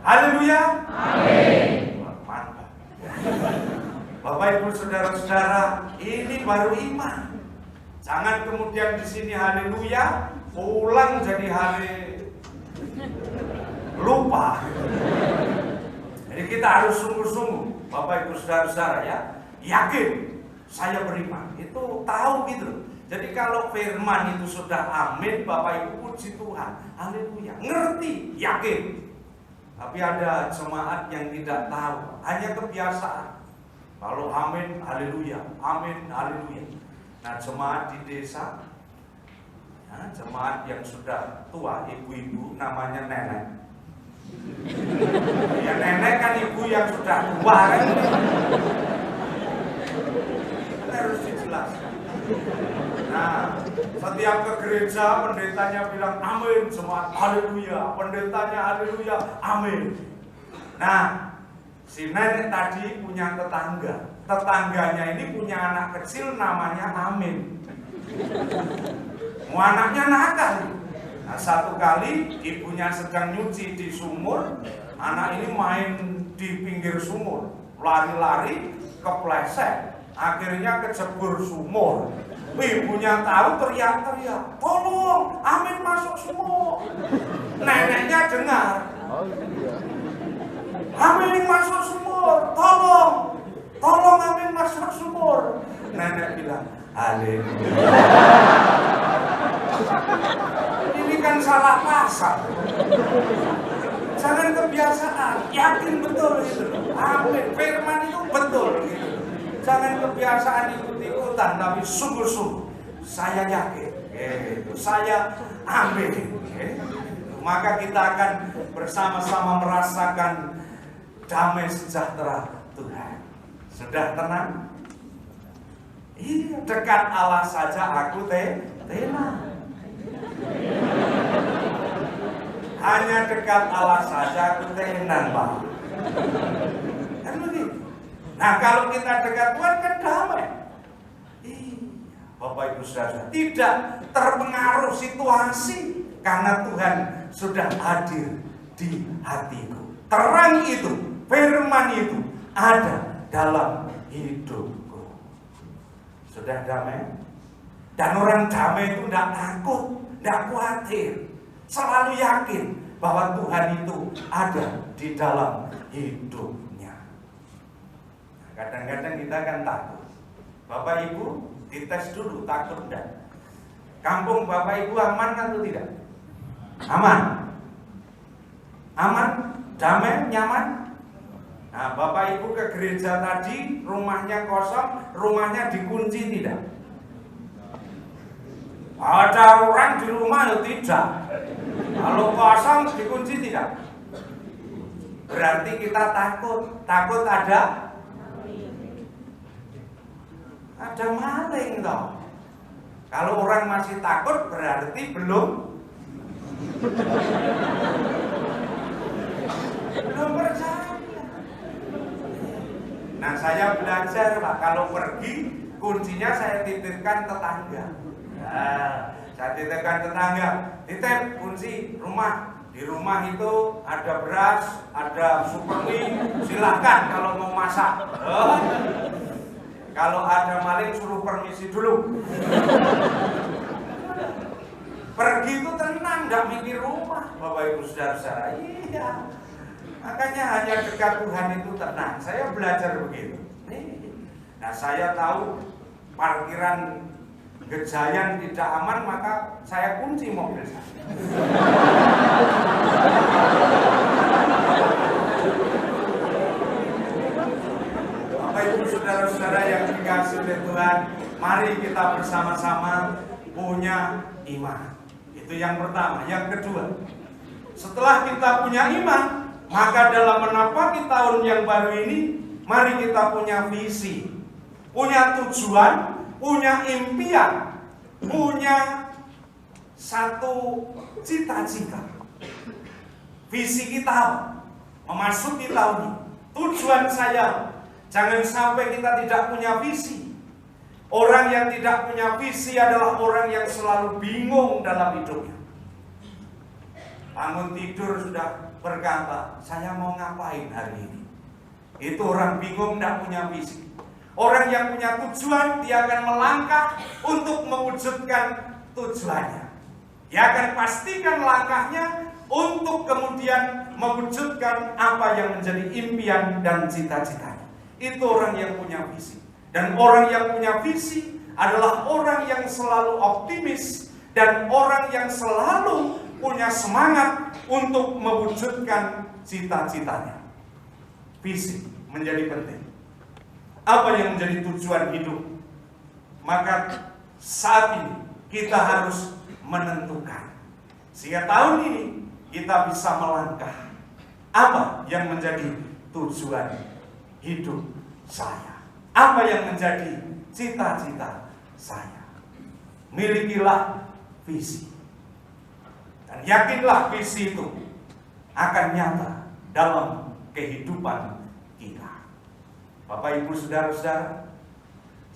Speaker 4: Haleluya. Amin. Mantap. Bapak Ibu saudara-saudara, ini baru iman. Jangan kemudian di sini haleluya, pulang jadi lupa. Jadi kita harus sungguh-sungguh, Bapak Ibu saudara-saudara ya, yakin saya beriman. Itu tahu gitu. Jadi kalau firman itu sudah amin, Bapak Ibu puji Tuhan, haleluya, ngerti, yakin. Tapi ada jemaat yang tidak tahu, hanya kebiasaan. Kalau amin, haleluya, amin, haleluya. Nah, jemaat di desa, ya, jemaat yang sudah tua, ibu-ibu, namanya nenek. Ya nenek kan ibu yang sudah tua kan. Harus dijelaskan. Nah, setiap ke gereja pendetanya bilang amin, jemaat haleluya, pendetanya haleluya, amin. Nah, Si nenek tadi punya tetangga. Tetangganya ini punya anak kecil namanya Amin. Anaknya nakal. Nah, satu kali ibunya sedang nyuci di sumur, anak ini main di pinggir sumur, lari-lari, kepleset, akhirnya kecebur sumur. Ibunya tahu, teriak-teriak, tolong, Amin masuk sumur. Neneknya dengar, Amin masuk sumur, tolong Amin masuk sumur. Nenek bilang, haleluya. Ini kan salah pasang. Jangan kebiasaan, yakin betul itu. Amin, firman itu betul gitu. Jangan kebiasaan ikut-ikutan, tapi sungguh-sungguh saya yakin, saya amin. Maka kita akan bersama-sama merasakan damai sejahtera Tuhan. Sudah tenang? Iya, dekat Allah saja aku tenang. Hanya dekat Allah saja aku tenang, Pak. Kan begitu. Nah, kalau kita dekat Tuhan kan damai. Iya, Bapak Ibu Saudara, tidak terpengaruh situasi karena Tuhan sudah hadir di hatiku. Terang itu, firman itu ada dalam hidupku. Sudah damai? Dan orang damai itu tidak takut, tidak khawatir, selalu yakin bahwa Tuhan itu ada di dalam hidupnya. Kadang-kadang kita kan takut. Bapak Ibu dites dulu, takut enggak? Kampung Bapak Ibu aman atau tidak? Aman? Aman? Damai? Nyaman? Nah, Bapak Ibu ke gereja tadi, rumahnya kosong, rumahnya dikunci tidak? Ada orang di rumah? Tidak. Kalau kosong dikunci tidak? Berarti kita takut. Takut ada maling toh. Kalau orang masih takut berarti belum percaya. Nah, saya belajar Pak, kalau pergi kuncinya saya titipkan tetangga. Nah, saya titipkan tetangga, titip kunci rumah. Di rumah itu ada beras, ada supermi, silahkan kalau mau masak. Kalau ada maling suruh permisi dulu. Pergi itu tenang, nggak mikir rumah, Bapak Ibu Saudara. Iya. Makanya hanya dekat Tuhan itu tenang. Saya belajar begitu. Nah, saya tahu parkiran Gejayan tidak aman, maka saya kunci mobil saya. Bapak Ibu Saudara-saudara yang dikasihi oleh Tuhan, mari kita bersama-sama punya iman. Itu yang pertama. Yang kedua, setelah kita punya iman, maka dalam menapaki tahun yang baru ini, mari kita punya visi, punya tujuan, punya impian, punya satu cita-cita. Visi kita memasuki tahun ini. Tujuan saya, jangan sampai kita tidak punya visi. Orang yang tidak punya visi adalah orang yang selalu bingung dalam hidupnya. Bangun tidur sudah berkata, saya mau ngapain hari ini? Itu orang bingung, tidak punya visi. Orang yang punya tujuan, dia akan melangkah untuk mewujudkan tujuannya. Dia akan pastikan langkahnya untuk kemudian mewujudkan apa yang menjadi impian dan cita-citanya. Itu orang yang punya visi. Dan orang yang punya visi adalah orang yang selalu optimis dan orang yang selalu punya semangat untuk mewujudkan cita-citanya. Visi menjadi penting. Apa yang menjadi tujuan hidup? Maka saat ini kita harus menentukan. Sehingga tahun ini kita bisa melangkah. Apa yang menjadi tujuan hidup saya? Apa yang menjadi cita-cita saya? Milikilah visi. Dan yakinlah visi itu akan nyata dalam kehidupan kita. Bapak Ibu Saudara-saudara,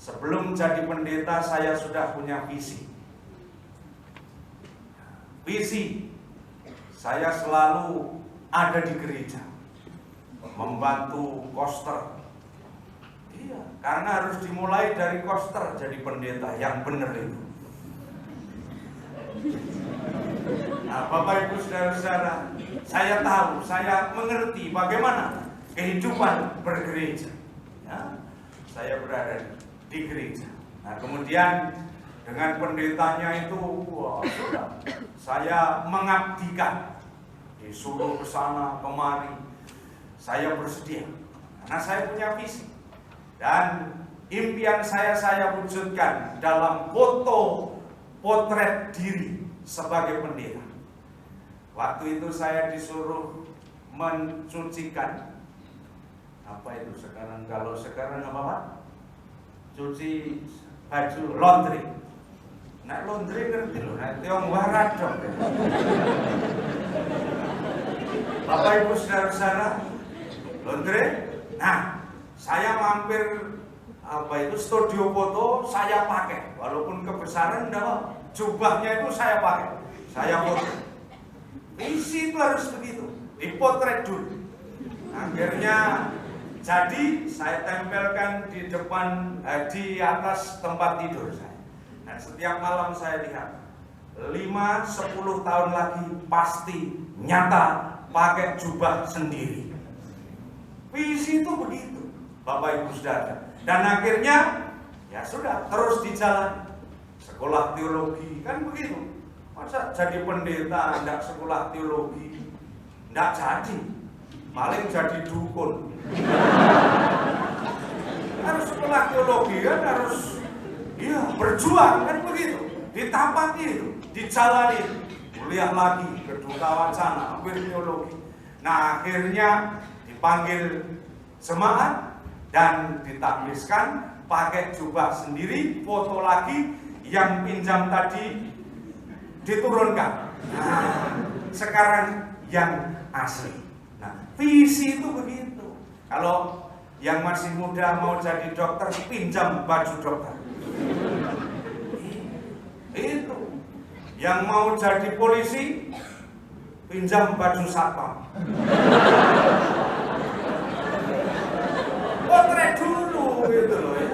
Speaker 4: sebelum jadi pendeta saya sudah punya visi. Visi, saya selalu ada di gereja, membantu koster. Iya, karena harus dimulai dari koster jadi pendeta yang benar itu. Nah, Bapak Ibu Saudara-saudara, saya tahu, saya mengerti bagaimana kehidupan bergereja. Ya, saya berada di gereja. Nah, kemudian dengan pendetanya itu, wah, sudah, saya mengabdikan, disuruh ke sana kemari, saya bersedia, karena saya punya visi dan impian saya wujudkan dalam foto potret diri sebagai pendeta. Waktu itu saya disuruh mencucikan, apa itu sekarang, kalau sekarang apa Pak? Cuci baju, laundry. Nah, laundry ngerti loh, nah Tionghoa radong. Bapak Ibu Saudara-saudara, laundry. Nah, saya mampir apa itu studio foto, saya pakai, walaupun kebesaran enggak, jubahnya itu saya pakai, saya foto. Visi itu harus begitu, dipotret dulu. Akhirnya jadi saya tempelkan di depan, di atas tempat tidur saya. Dan setiap malam saya lihat 5-10 tahun lagi pasti nyata pakai jubah sendiri. Visi itu begitu, Bapak Ibu Saudara. Dan akhirnya ya sudah, terus di jalan. Sekolah teologi kan begitu. Masa jadi pendeta enggak sekolah teologi? Enggak jadi. Paling jadi dukun. Harus sekolah teologi kan, harus ya berjuang kan begitu. Ditapaki itu, dijalani. Kuliah lagi, Keduta Wacana, ambil teologi. Nah, akhirnya dipanggil jemaat dan ditakliskan, pakai jubah sendiri, foto lagi, yang pinjam tadi diturunkan. Nah, sekarang yang asli. Nah, visi itu begitu. Kalau yang masih muda mau jadi dokter, pinjam baju dokter. Itu. Yang mau jadi polisi, pinjam baju satpam. Potret dulu gitu loh ya.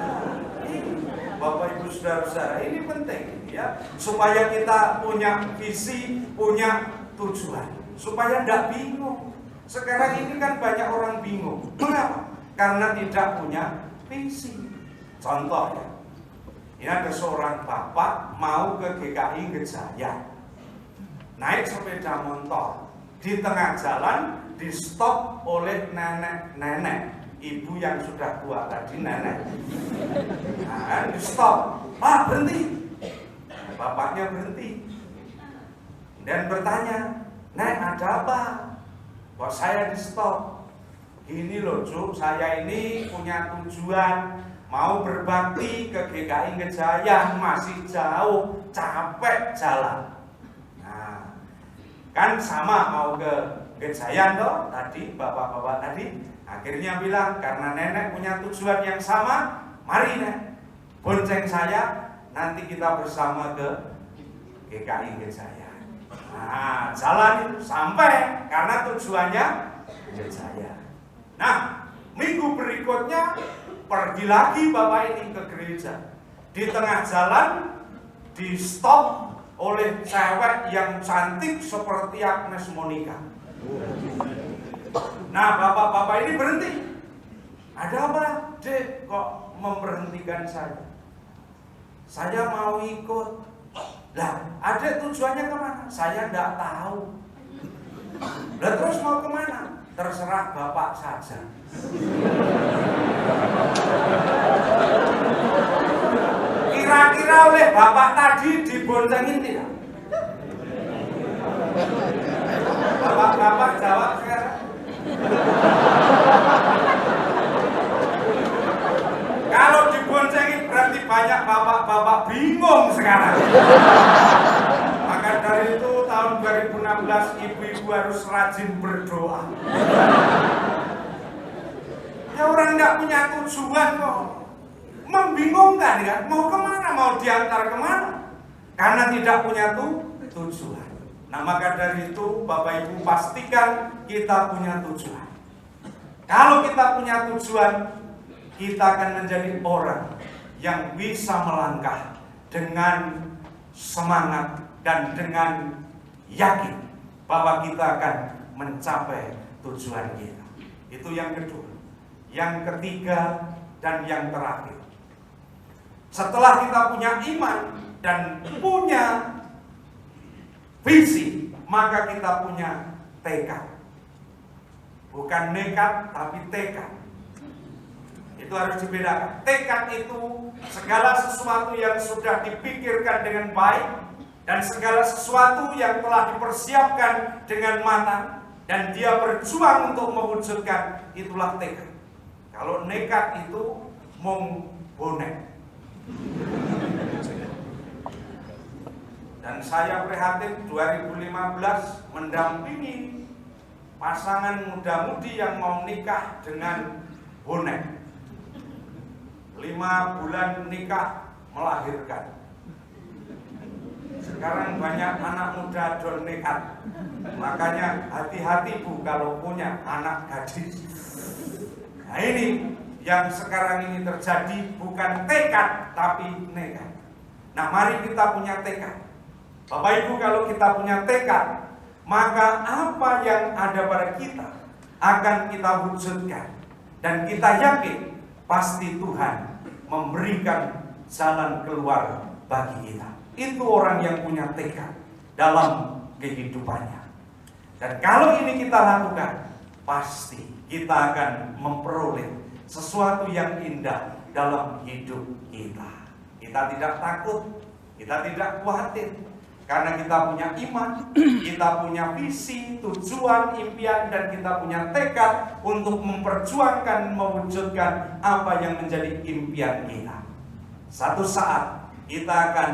Speaker 4: Bapak Ibu Saudara-saudara, ini penting ya, supaya kita punya visi, punya tujuan, supaya tidak bingung. Sekarang ini kan banyak orang bingung. Mengapa? Karena tidak punya visi. Contoh ya, ini ada seorang bapak mau ke GKI Gejaya, naik sepeda motor, di tengah jalan di stop oleh nenek-nenek, ibu yang sudah tua tadi, nenek. Nah, di stop, Pak berhenti. Bapaknya berhenti dan bertanya, Nek ada apa? Kok saya di stop? Gini loh Cuk, saya ini punya tujuan, mau berbakti ke GKI Gejaya, masih jauh, capek jalan. Nah, kan sama mau ke Gejaya toh tadi, bapak-bapak tadi. Akhirnya bilang, karena nenek punya tujuan yang sama, mari Nek, bonceng saya, nanti kita bersama ke GKI Gejaya. Nah, jalan itu sampai, karena tujuannya Gejaya. Nah, minggu berikutnya pergi lagi bapak ini ke gereja. Di tengah jalan di stop oleh cewek yang cantik seperti Agnes Monica. Nah, bapak-bapak ini berhenti. Ada apa, Dek? Kok memberhentikan saya? Saya mau ikut. Lah, adek tujuannya kemana? Saya enggak tahu. Lah terus mau kemana? Terserah bapak saja. Kira-kira oleh bapak tadi diboncengin tidak? Bapak-bapak jawab sekarang. Kalau diboncengin berarti banyak bapak-bapak bingung sekarang. Maka dari itu tahun 2016 ibu-ibu harus rajin berdoa. Ya orang nggak punya tujuan kok. Membingungkan kan, mau kemana, mau diantar kemana? Karena tidak punya tujuan. Nah maka dari itu Bapak Ibu pastikan kita punya tujuan. Kalau kita punya tujuan, kita akan menjadi orang yang bisa melangkah dengan semangat dan dengan yakin bahwa kita akan mencapai tujuan kita. Itu yang kedua. Yang ketiga dan yang terakhir. Setelah kita punya iman dan punya visi, maka kita punya tekad. Bukan nekat, tapi tekad. Itu harus dibedakan. Tekad itu segala sesuatu yang sudah dipikirkan dengan baik dan segala sesuatu yang telah dipersiapkan dengan matang dan dia berjuang untuk mewujudkan, itulah tekad. Kalau nekat itu mung bonek. Dan saya prihatin 2015 mendampingi pasangan muda-mudi yang mau nikah dengan bonek. 5 bulan nikah melahirkan. Sekarang banyak anak muda don nekat. Makanya hati-hati Bu kalau punya anak gadis. Nah ini yang sekarang ini terjadi, bukan tekad tapi nekat. Nah mari kita punya tekad. Bapak Ibu, kalau kita punya tekad, maka apa yang ada pada kita akan kita wujudkan. Dan kita yakin pasti Tuhan memberikan jalan keluar bagi kita. Itu orang yang punya tekad dalam kehidupannya. Dan kalau ini kita lakukan, pasti kita akan memperoleh sesuatu yang indah dalam hidup kita. Kita tidak takut, kita tidak khawatir, karena kita punya iman, kita punya visi, tujuan, impian, dan kita punya tekad untuk memperjuangkan, mewujudkan apa yang menjadi impian kita. Satu saat kita akan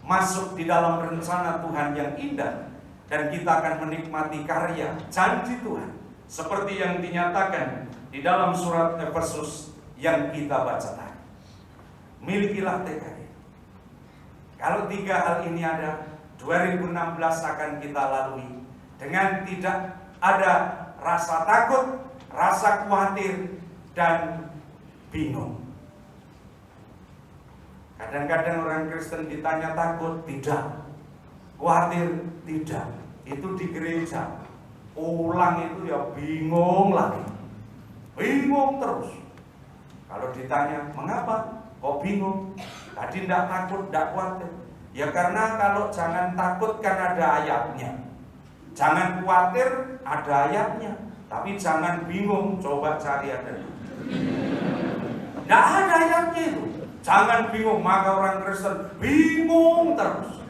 Speaker 4: masuk di dalam rencana Tuhan yang indah, dan kita akan menikmati karya janji Tuhan seperti yang dinyatakan di dalam surat Efesus yang kita baca tadi. Milikilah tekad. Kalau 3 hal ini ada, 2016 akan kita lalui dengan tidak ada rasa takut, rasa khawatir, dan bingung. Kadang-kadang orang Kristen ditanya takut, tidak. Khawatir, tidak. Itu di gereja. Ulang itu ya bingung lagi. Bingung terus. Kalau ditanya, mengapa? Kok bingung? Tadi tidak takut, tidak khawatir. Ya karena kalau jangan takut kan ada ayatnya. Jangan khawatir ada ayatnya. Tapi jangan bingung, coba cari ada. Tidak ada ayatnya itu. Jangan bingung, maka orang Kristen bingung terus.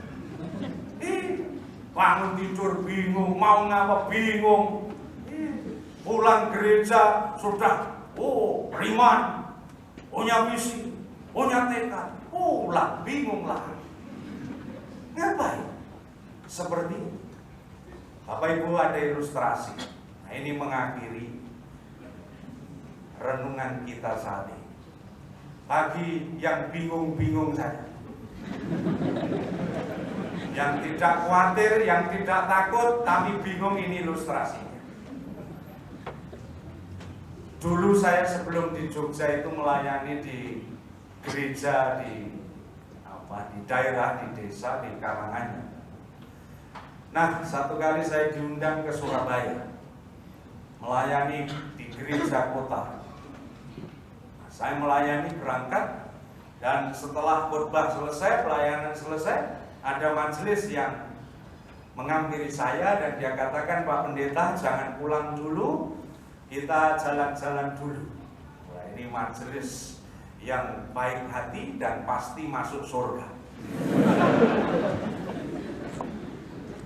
Speaker 4: Bangun tidur bingung, mau ngapa bingung. Pulang gereja sudah, beriman, punya visi, punya tekad, pulang bingung lah. Ngapain? Seperti itu. Bapak Ibu, ada ilustrasi. Nah ini mengakhiri renungan kita saat ini. Bagi yang bingung-bingung saja, yang tidak khawatir, yang tidak takut, tapi bingung, ini ilustrasinya. Dulu saya sebelum di Jogja itu melayani di gereja di daerah, di desa, di Karanganyar. Nah, satu kali saya diundang ke Surabaya melayani di gereja kota. Saya melayani berangkat, dan setelah khotbah selesai, pelayanan selesai, ada majelis yang menghampiri saya dan dia katakan, Pak Pendeta jangan pulang dulu, kita jalan-jalan dulu. Nah, ini majelis yang baik hati dan pasti masuk surga.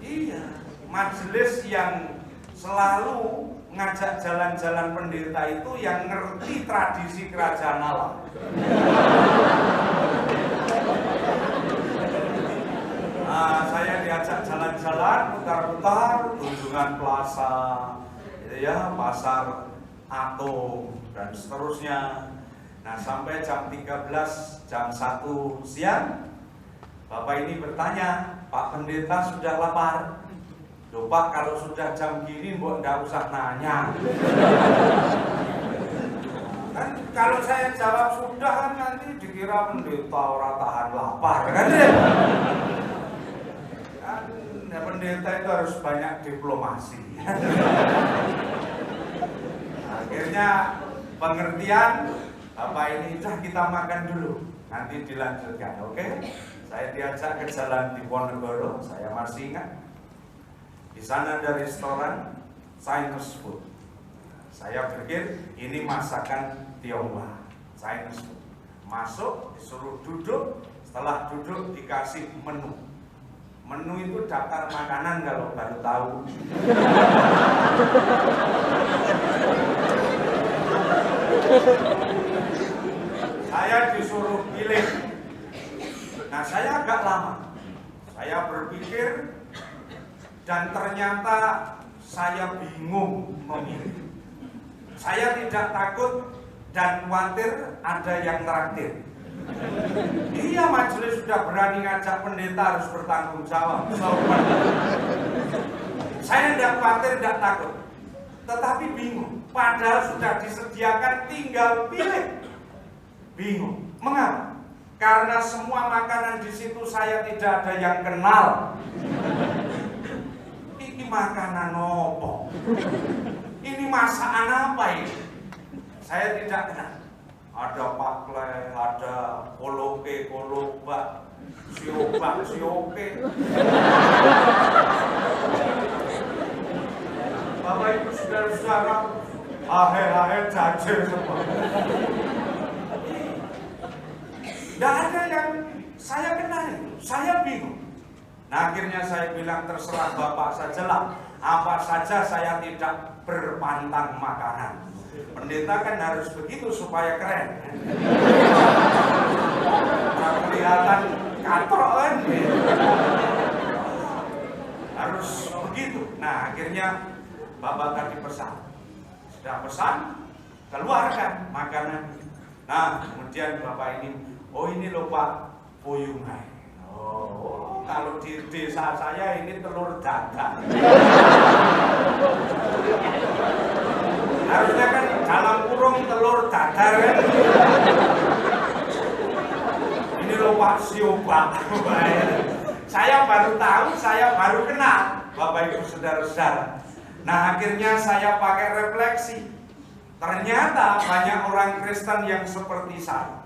Speaker 4: Iya, majelis yang selalu ngajak jalan-jalan pendeta itu yang ngerti tradisi kerajaan Allah. Nah, saya diajak jalan-jalan, putar-putar, Tunjungan Plaza, gitu ya, Pasar Atom, dan seterusnya. Nah, sampai jam 13, jam 1 siang, Bapak ini bertanya, Pak Pendeta sudah lapar? Loh Pak, kalau sudah jam gini mbok nggak usah nanya. Kan kalau saya jawab sudah kan nanti dikira pendeta orang tahan lapar kan ya? Kan pendeta itu harus banyak diplomasi. Akhirnya pengertian, Bapak ini udah kita makan dulu, nanti dilanjutkan, oke? Saya diajak ke jalan Diponegoro, saya masih ingat. Di sana ada restoran Chinese food. Saya pikir ini masakan Tionghoa, Chinese food. Masuk, disuruh duduk, setelah duduk dikasih menu. Menu itu daftar makanan kalau baru tahu. Saya disuruh pilih. Nah, saya agak lama. Saya berpikir dan ternyata saya bingung memilih. Saya tidak takut dan khawatir ada yang traktir. Iya, majelis sudah berani ngajak pendeta harus bertanggung jawab. Saya tidak khawatir, tidak takut. Tetapi bingung. Padahal sudah disediakan, tinggal pilih. Bingung. Mengapa? Karena semua makanan di situ saya tidak ada yang kenal. Ini makanan apa? Ini masakan apa ini? Saya tidak kenal. Ada pakle, ada koloke, kolobak, siobak, sioke. Bapak Ibu saudara-saudara, ahe-ahe jajar semua. Tidak ada yang saya kenal, saya bingung. Nah, akhirnya saya bilang terserah Bapak sajalah, apa saja saya tidak berpantang makanan. Pendeta kan harus begitu supaya keren. Kelihatan katrok kan? Harus begitu. Nah, akhirnya Bapak tadi pesan. Sudah pesan, keluarkan makanan. Nah, kemudian Bapak ini, oh ini loh Pak, puyungai. Oh, kalau di desa saya ini telur dadar. Harusnya kan dalam kurung telur dadar kan. Ini loh Pak, siobak. Saya baru tahu, saya baru kenal, Bapak Ibu saudara-saudara. Nah, akhirnya saya pakai refleksi. Ternyata banyak orang Kristen yang seperti saya.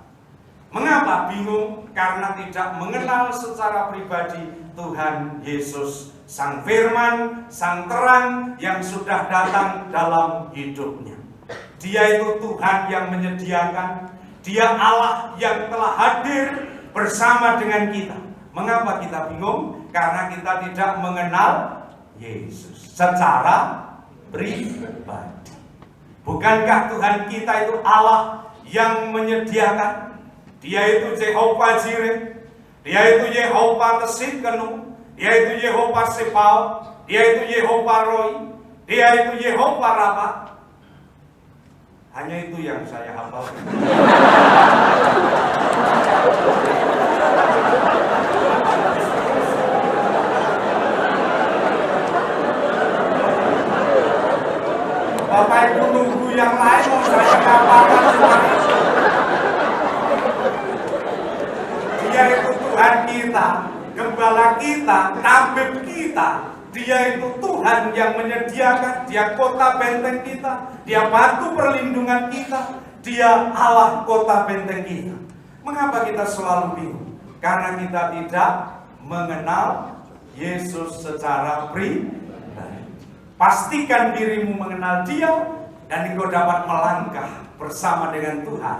Speaker 4: Mengapa bingung? Karena tidak mengenal secara pribadi Tuhan Yesus, Sang Firman, Sang Terang yang sudah datang dalam hidupnya. Dia itu Tuhan yang menyediakan, Dia Allah yang telah hadir bersama dengan kita. Mengapa kita bingung? Karena kita tidak mengenal Yesus secara pribadi. Bukankah Tuhan kita itu Allah yang menyediakan? Dia itu Jehovah Jireh, Dia itu Jehovah Tsidkenu, Dia itu Jehovah Sebaot, Dia itu Jehovah Roi, Dia itu Jehovah Rafa. Hanya itu yang saya hafal. Bapak Ibu nunggu yang lain, mau saya hafalkan semua. Dia itu Tuhan kita, Gembala kita, Tabib kita. Dia itu Tuhan yang menyediakan, Dia kota benteng kita, Dia batu perlindungan kita, Dia Allah kota benteng kita. Mengapa kita selalu bingung? Karena kita tidak mengenal Yesus secara pribadi. Pastikan dirimu mengenal Dia dan engkau dapat melangkah bersama dengan Tuhan.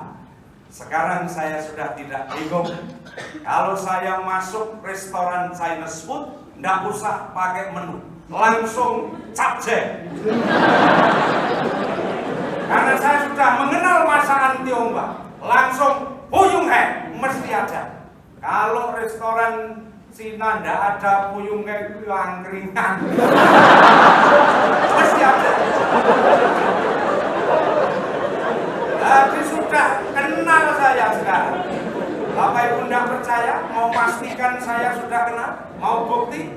Speaker 4: Sekarang saya sudah tidak bingung. Kalau saya masuk restoran Chinese food, tidak usah pakai menu, langsung capce. Karena saya sudah mengenal masakan Tionghoa, langsung puyung mesti ada. Kalau restoran Cina tidak ada puyung itu angkringan, mesti ada. Jadi sudah kenal saya sekarang. Bapak Ibu tidak percaya? Mau pastikan saya sudah kenal? Mau bukti?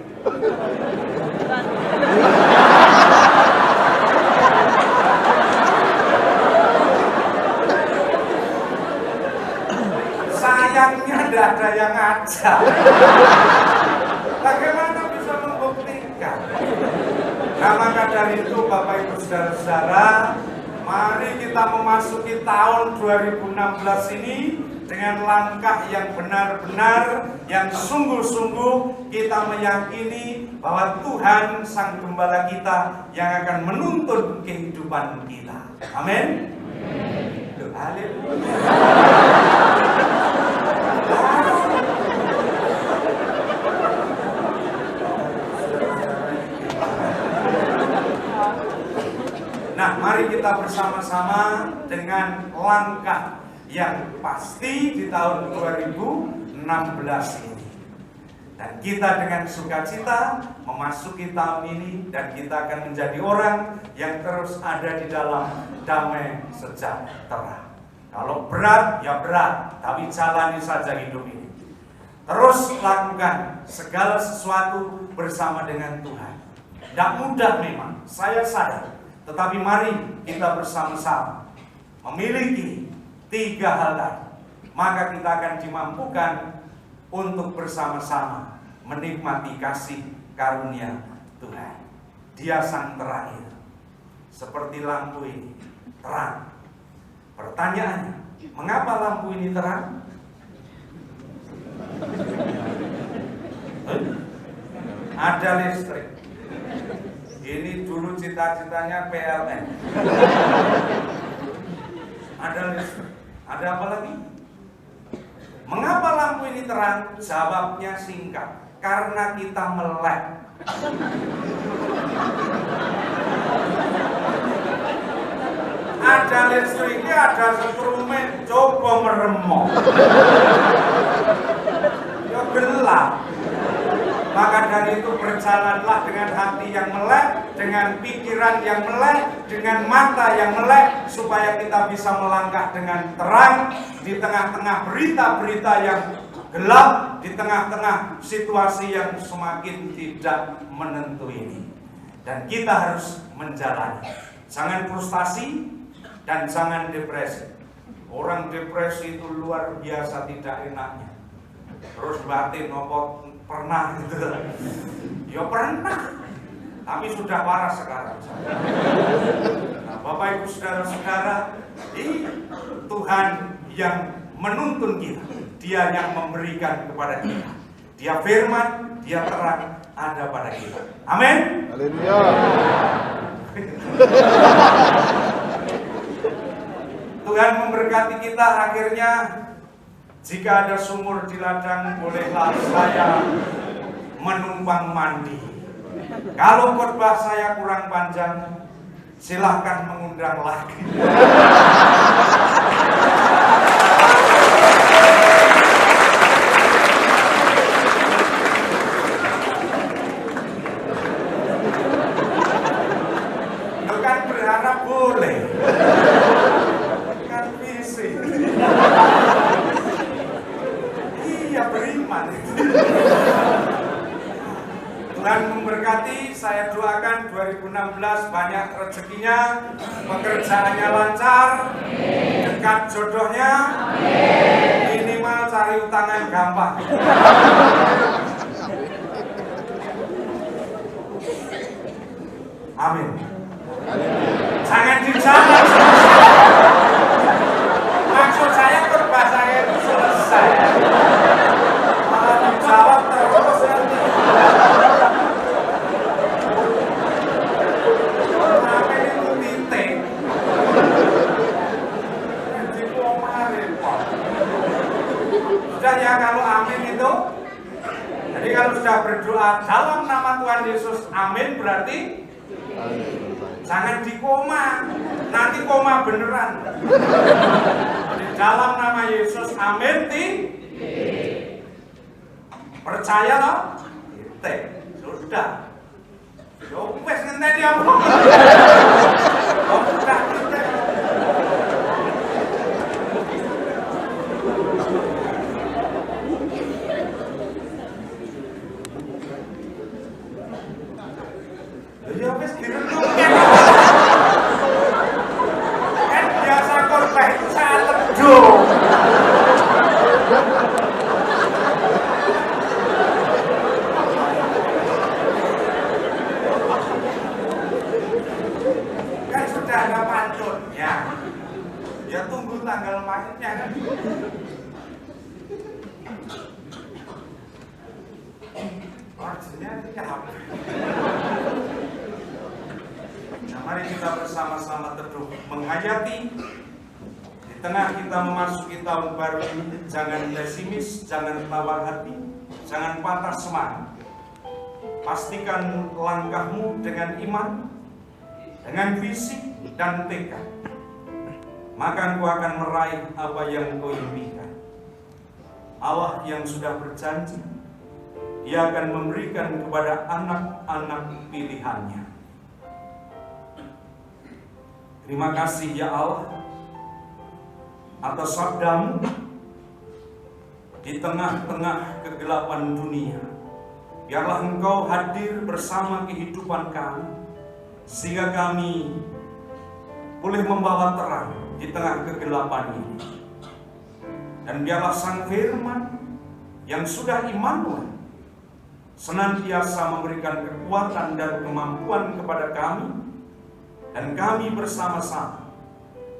Speaker 4: Sayangnya tidak ada yang ngajak. Bagaimana bisa membuktikan? Nah, maka dari itu Bapak Ibu Saudara-saudara, mari kita memasuki tahun 2016 ini dengan langkah yang benar-benar, yang sungguh-sungguh kita meyakini bahwa Tuhan Sang Gembala kita yang akan menuntun kehidupan kita. Amin. Haleluya. Nah, mari kita bersama-sama dengan langkah yang pasti di tahun 2016 ini. Dan kita dengan sukacita memasuki tahun ini dan kita akan menjadi orang yang terus ada di dalam damai sejahtera. Kalau berat, ya berat, tapi jalani saja hidup ini. Terus lakukan segala sesuatu bersama dengan Tuhan. Tidak mudah memang, saya sadar. Tetapi mari kita bersama-sama memiliki 3 hal tadi. Maka kita akan dimampukan untuk bersama-sama menikmati kasih karunia Tuhan. Dia sang terakhir. Seperti lampu ini, terang. Pertanyaannya, mengapa lampu ini terang? Ada listrik. Ini dulu cita-citanya PLN. Ada listrik. Ada apa lagi? Mengapa lampu ini terang? Jawabnya singkat. Karena kita melek. Ada listriknya, ada setrumen, coba meremok. Ya gelap. Maka dari itu berjalanlah dengan hati yang melek, dengan pikiran yang melek, dengan mata yang melek, supaya kita bisa melangkah dengan terang di tengah-tengah berita-berita yang gelap, di tengah-tengah situasi yang semakin tidak menentu ini. Dan kita harus menjalani. Jangan frustasi dan jangan depresi. Orang depresi itu luar biasa tidak enaknya. Terus batin nopo pernah gitu. Ya pernah. Tapi sudah waras sekarang. Nah, Bapak Ibu Saudara-saudara, ini Tuhan yang menuntun kita. Dia yang memberikan kepada kita. Dia firman, dia terang ada pada kita. Amin.
Speaker 6: Haleluya.
Speaker 4: Tuhan memberkati kita. Akhirnya, jika ada sumur di ladang, bolehlah saya menumpang mandi. Kalau khotbah saya kurang panjang, silahkan mengundang lagi. Bukan berharap boleh. Kan visi. Iya, beriman. Tuhan memberkati, saya doakan 2016 banyak rezekinya, pekerjaannya lancar, dekat jodohnya, minimal cari utangan gampang. Amin. Jangan dijawab. Maksud saya khotbah saya itu selesai. Malah dijawab terus nanti. Amin itu titik. Jadi kemarin Pak. Sudah ya kalau amin itu. Jadi kalau sudah berdoa dalam nama Tuhan Yesus, amin berarti jangan dikoma, nanti koma beneran. Di dalam nama Yesus, amin. Percaya loh? Sudah. Yo wes ngenteni apa? Sudah. tanggal mainnya kan. Maksudnya tidak. Nah, mari kita bersama-sama teduh menghayati di tengah kita memasuki tahun baru ini. Jangan pesimis, jangan tawar hati, jangan patah semangat. Pastikan langkahmu dengan iman, dengan visi dan tekad. Maka engkau akan meraih apa yang kau impikan. Allah yang sudah berjanji, Dia akan memberikan kepada anak-anak pilihannya. Terima kasih ya Allah atas sabdamu di tengah-tengah kegelapan dunia. Biarlah Engkau hadir bersama kehidupan kami, sehingga kami boleh membawa terang di tengah kegelapan ini. Dan biarlah Sang Firman yang sudah Immanuel senantiasa memberikan kekuatan dan kemampuan kepada kami, dan kami bersama-sama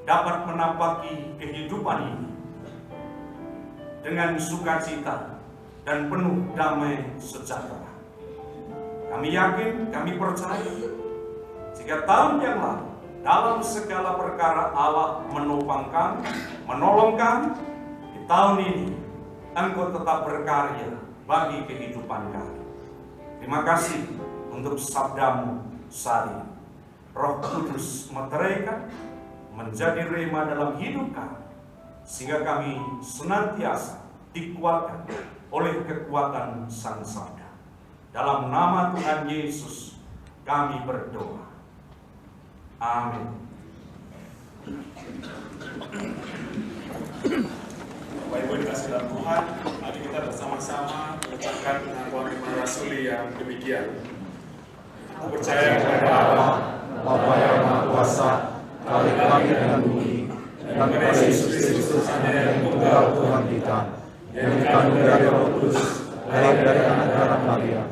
Speaker 4: dapat menapaki kehidupan ini dengan sukacita dan penuh damai sejahtera. Kami yakin, kami percaya, jika tahun yang lalu dalam segala perkara Allah menopang kami, menolong kami, di tahun ini Engkau tetap berkarya bagi kehidupan kami. Terima kasih untuk sabdamu saat ini. Roh Kudus meteraikan menjadi rema dalam hidup kami, sehingga kami senantiasa dikuatkan oleh kekuatan Sang Sabda. Dalam nama Tuhan Yesus kami berdoa. Amin.
Speaker 1: Bapak Ibu dikasih dalam Tuhan, mari kita bersama-sama mengucapkan pengakuan iman rasuli yang demikian. Aku percaya kepada Allah,
Speaker 6: Bapa yang Maha Kuasa, kami dengan bumi, dan kepada Yesus Kristus yang tunggal Tuhan kita, yang dikandung dari Roh Kudus, lahir dari anak darah Maria,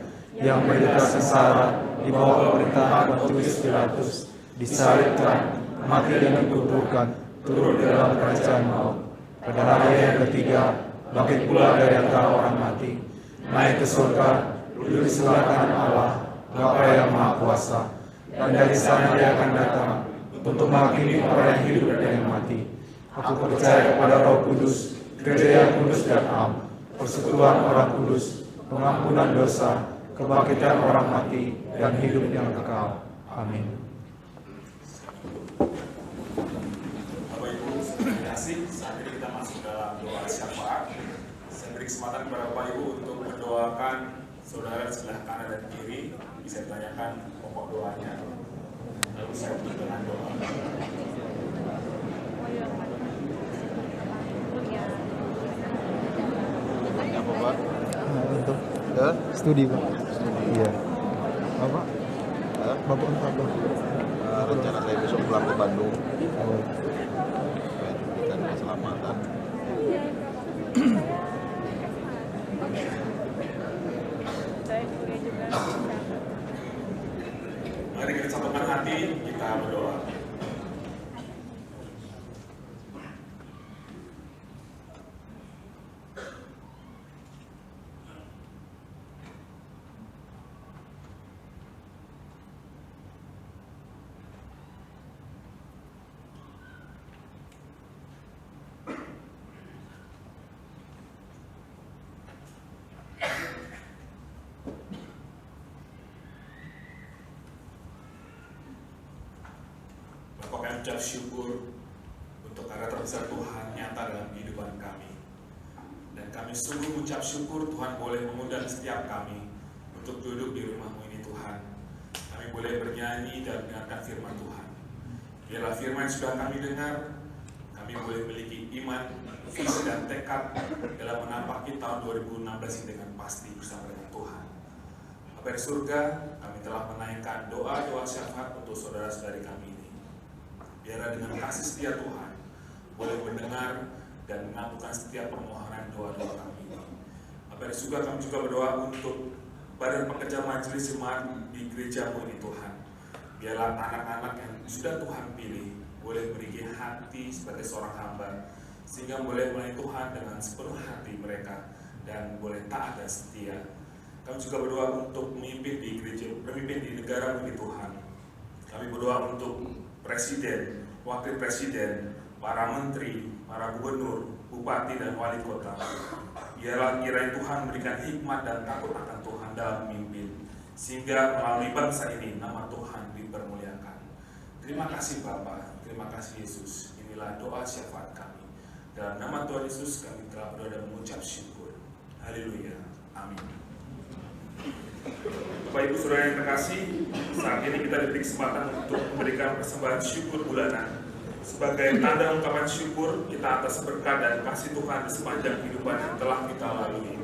Speaker 6: yang menderita sengsara di bawah pemerintahan Pontius Pilatus, disalibkan, mati dan dikuburkan, turun ke dalam kerajaan maut. Pada hari yang ketiga, bangkit pula dari antara orang mati, naik ke surga, duduk di sebelah kanan Allah, Bapa yang Maha Kuasa. Dan dari sana Dia akan datang untuk menghakimi orang yang hidup dan yang mati. Aku percaya kepada Roh Kudus, gereja yang kudus dan am, persekutuan orang kudus, pengampunan dosa, kebangkitan orang mati, dan hidup yang kekal. Amin.
Speaker 1: Bapak Ibu, terima kasih. Saat ini kita masuk dalam doa syafaat. Saya beri kesempatan kepada Bapak Ibu untuk mendoakan saudara di sebelah kanan dan kiri. Bisa ditanyakan pokok doanya. Lalu saya tutup dengan doa.
Speaker 6: Apa Pak? Untuk studi Pak. Iya. Bapak? Bapak untuk apa?
Speaker 9: Rencana saya besok pulang ke Bandung. Supaya diberikan keselamatan.
Speaker 1: Mari kita satukan hati, kita berdoa. Kami ucap syukur untuk karya terbesar Tuhan nyata dalam kehidupan kami. Dan kami sungguh ucap syukur Tuhan boleh mengundang setiap kami untuk duduk di rumah-Mu ini Tuhan. Kami boleh bernyanyi dan mendengarkan firman Tuhan. Biarlah firman yang sudah kami dengar, kami boleh memiliki iman, visi dan tekad dalam menapaki tahun 2016 ini dengan pasti bersama dengan Tuhan. Bapa di surga, kami telah menaikkan doa-doa syafaat untuk saudara-saudari kami ini. Biarlah dengan kasih setia Tuhan boleh mendengar dan mengampuni setiap permohonan doa-doa kami. Bapa di surga, kami juga berdoa untuk badan pekerja majelis jemaat di gereja-Mu ini Tuhan. Biarlah anak-anak yang sudah Tuhan pilih boleh memiliki hati sebagai seorang hamba
Speaker 10: sehingga boleh melayani Tuhan dengan sepenuh hati mereka dan boleh taat dan setia. Kami juga berdoa untuk memimpin di gereja, memimpin di negara bagi Tuhan. Kami berdoa untuk presiden, wakil presiden, para menteri, para gubernur, bupati dan wali kota. Biarlah kiranya Tuhan memberikan hikmat dan takut akan Tuhan dalam memimpin, sehingga melalui bangsa ini nama Tuhan dipermuliakan. Terima kasih Bapa, terima kasih Yesus. Inilah doa syafaat kami. Dalam nama Tuhan Yesus kami telah berdoa dan mengucap syukur. Haleluya. Amin. Bapak Ibu Saudara yang terkasih, saat ini kita diberi kesempatan untuk memberikan persembahan syukur bulanan. Sebagai tanda ungkapan syukur kita atas berkat dan kasih Tuhan di sepanjang kehidupan yang telah kita lalui.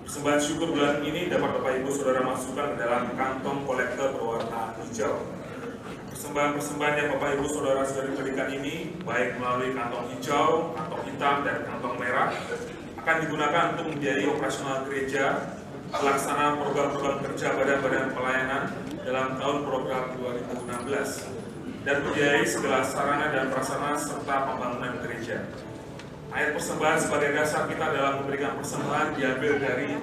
Speaker 10: Persembahan syukur bulan ini dapat Bapak Ibu Saudara masukkan ke dalam kantong kolektor berwarna hijau. Persembahan-persembahan yang Bapak Ibu Saudara sudah diberikan ini, baik melalui kantong hijau, kantong hitam, dan kantong merah, akan digunakan untuk membiayai operasional gereja, pelaksanaan program-program kerja badan-badan pelayanan dalam tahun program 2016, dan membiayai segala sarana dan prasarana serta pembangunan gereja. Ayat persembahan sebagai dasar kita dalam memberikan persembahan diambil dari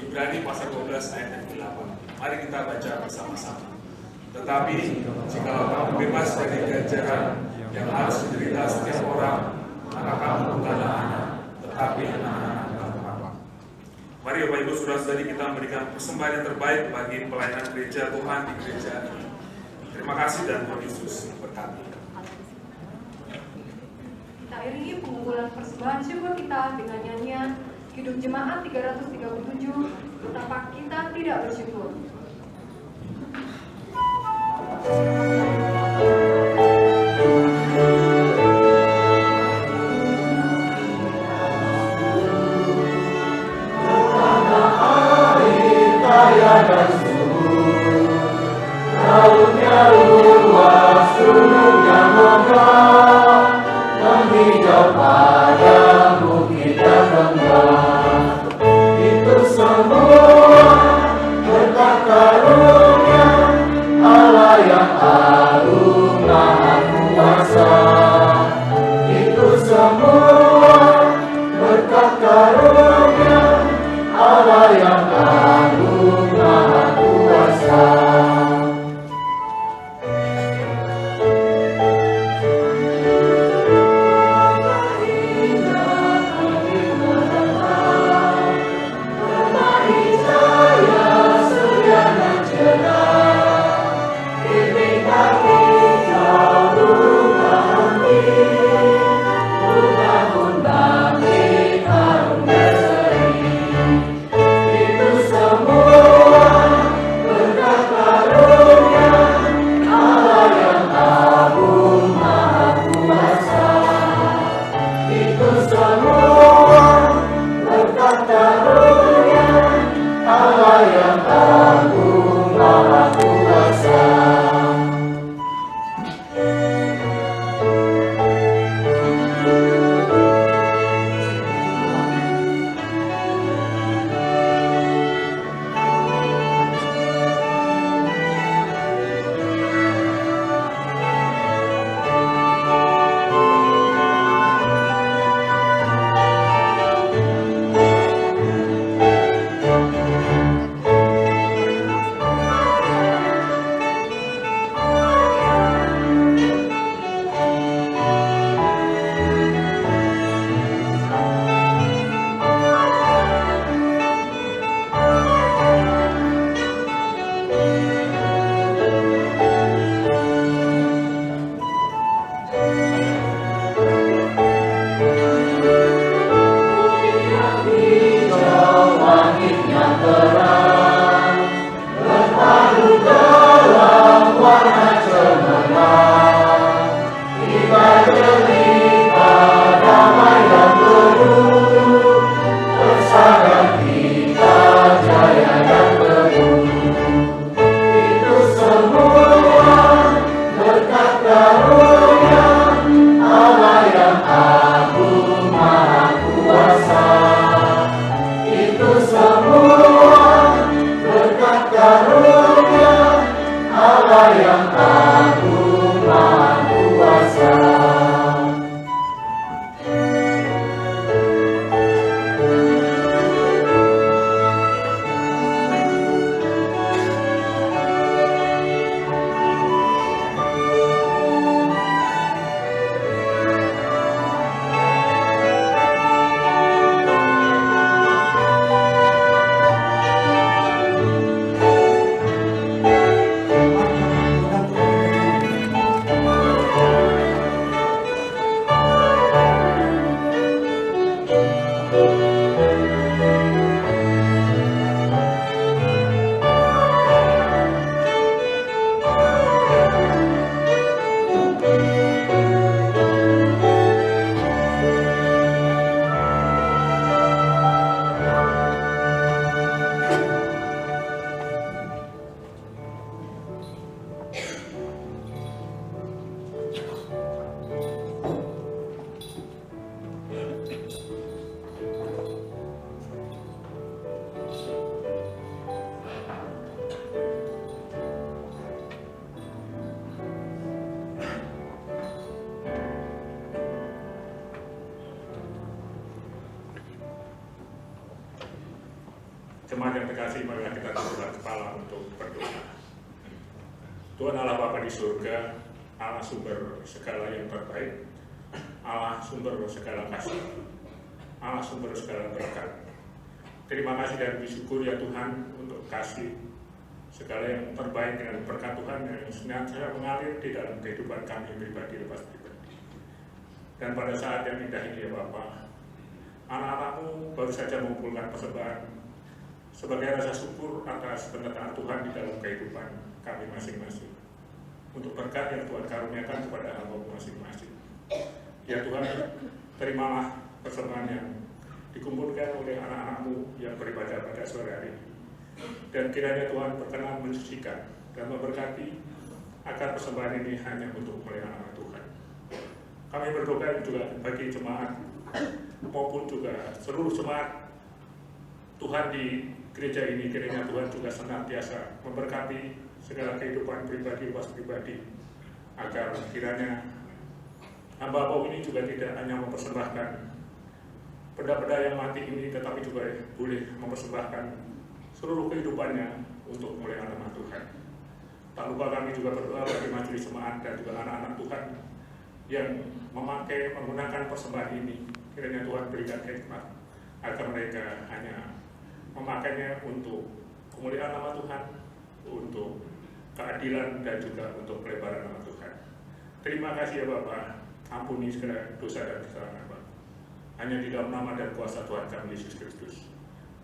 Speaker 10: Ibrani pasal 12 ayat yang ke-8. Mari kita baca bersama-sama. Tetapi jika kamu bebas dari ganjaran yang harus diderita setiap orang, maka kamu bukanlah anak, tetapi anak-anak Bapa. Mari Bapak Ibu Saudara-saudari kita memberikan persembahan yang terbaik bagi pelayanan gereja Tuhan di gereja ini. Terima kasih dan Tuhan Yesus berkati.
Speaker 3: Kita iringi pengumpulan persembahan syukur kita dengan nyanyian Hidup Jemaat 337, Betapa Kita Tidak Bersyukur.
Speaker 6: Lautnya luas, gunungnya megah, menghijau pada bukit yang megah. Itu semua berkat karunia Allah yang
Speaker 1: Jemaat yang terkasih, marilah kita tundukkan kepala untuk berdoa. Tuhan Allah Bapa di surga, Allah sumber segala yang terbaik, Allah sumber segala kasih, Allah sumber segala berkat. Terima kasih dan bersyukur ya Tuhan untuk kasih segala yang terbaik dengan berkat Tuhan yang senantiasa mengalir di dalam kehidupan kami pribadi lepas pribadi. Dan pada saat yang indah ini ya Bapa, anak-anakmu baru saja mengumpulkan persembahan sebagai rasa syukur atas penyertaan Tuhan di dalam kehidupan kami masing-masing. Untuk berkat yang Tuhan karuniakan kepada hamba masing-masing. Ya Tuhan, terimalah persembahan yang dikumpulkan oleh anak-anakmu yang beribadah pada sore hari ini. Dan kiranya Tuhan berkenan mensucikan dan memberkati agar persembahan ini hanya untuk melayani Tuhan. Kami berdoa juga bagi jemaat maupun juga seluruh jemaat Tuhan di gereja ini, kiranya Tuhan juga senantiasa memberkati segala kehidupan pribadi was pribadi, agar kiranya hamba ini juga tidak hanya mempersembahkan benda-benda yang mati ini, tetapi juga boleh mempersembahkan seluruh kehidupannya untuk melayani nama Tuhan. Tak lupa kami juga berdoa bagi majelis jemaat dan juga anak-anak Tuhan yang menggunakan persembahan ini. Kiranya Tuhan berikan hikmat agar mereka hanya memakainya untuk kemuliaan nama Tuhan, untuk keadilan dan juga untuk pelebaran nama Tuhan. Terima kasih ya Bapa, ampuni segala dosa dan kesalahan Bapa. Hanya di dalam nama dan kuasa Tuhan kami Yesus Kristus,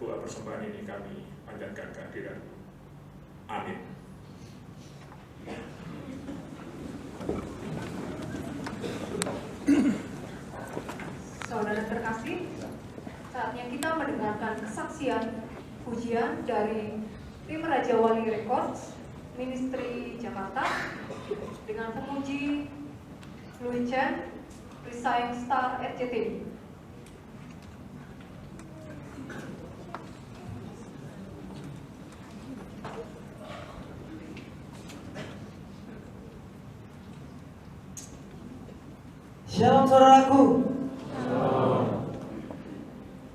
Speaker 1: doa persembahan ini kami panjatkan kehadiran. Amin.
Speaker 3: Saudara terkasih, saatnya kita mendengarkan kesaksian pujian dari tim Raja Wali Records Ministry Jakarta dengan pemuji Louis Chen, Rising Star RCTI.
Speaker 11: Shalom saudaraku.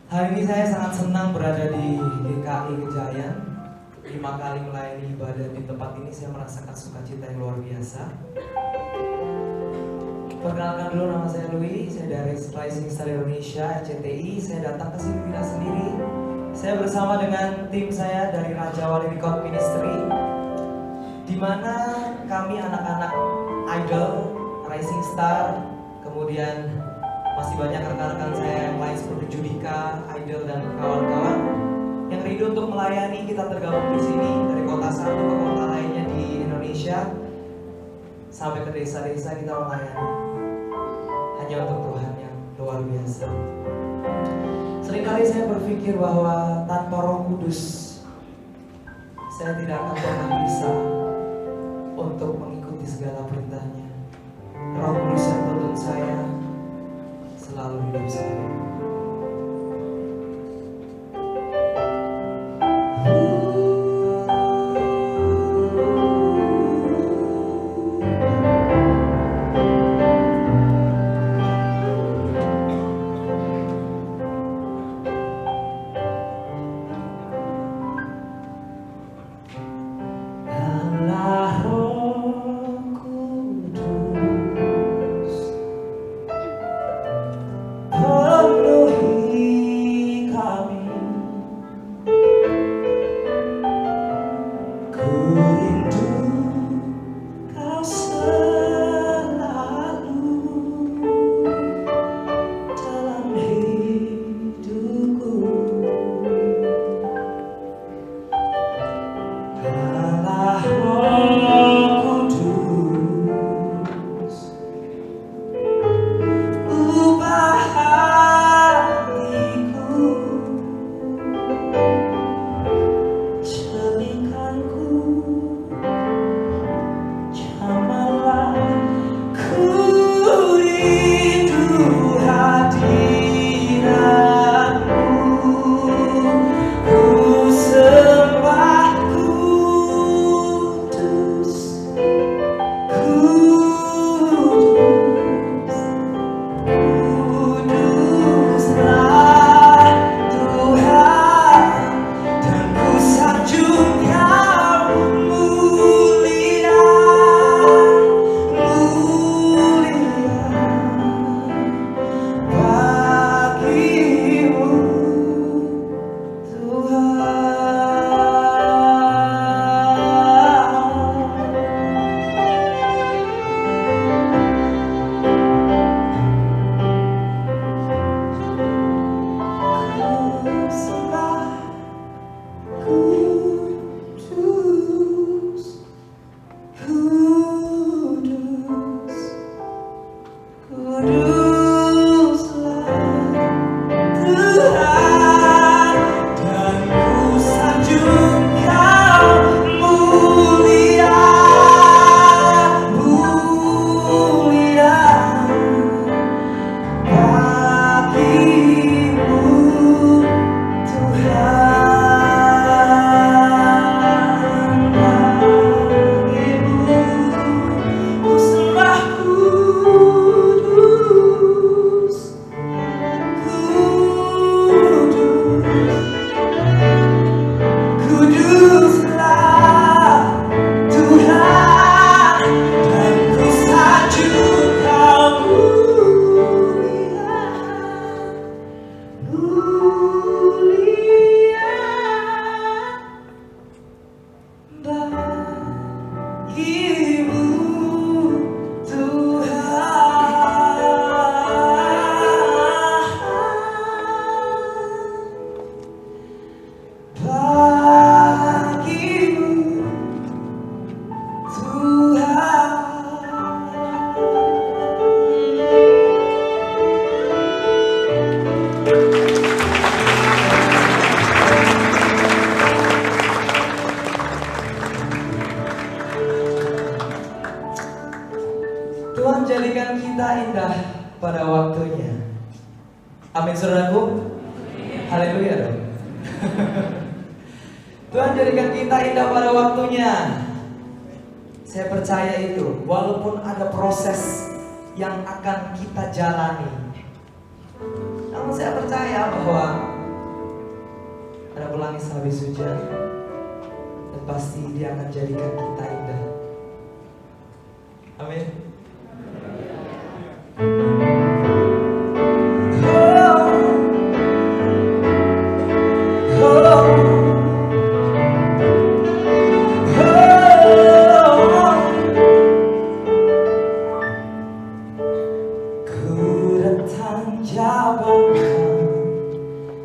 Speaker 11: Hari ini saya sangat senang berada di GKI Kejayan. 5 kali melayani ibadah di tempat ini, saya merasakan sukacita yang luar biasa. Perkenalkan dulu, nama saya Louis, saya dari Rising Star Indonesia RCTI. Saya datang ke sini tidak sendiri. Saya bersama dengan tim saya dari Raja Wali Record Ministry, di mana kami anak-anak idol Rising Star, kemudian masih banyak rekan-rekan saya yang lain seperti Judika, Idol dan kawan-kawan yang rindu untuk melayani. Kita tergabung di sini dari kota satu ke kota lainnya di Indonesia sampai ke desa-desa, kita melayani hanya untuk Tuhan yang luar biasa. Seringkali saya berpikir bahwa tanpa Roh Kudus saya tidak akan pernah bisa untuk mengikuti segala perintahnya. Roh Kudus yang tuntun saya selalu hidup saya. Oh Amin saudaraku. Haleluya dong. Tuhan jadikan kita indah pada waktunya. Saya percaya itu, walaupun ada proses yang akan kita jalani, namun saya percaya bahwa ada pelangis habis hujan, dan pasti Dia akan jadikan kita indah. Amin.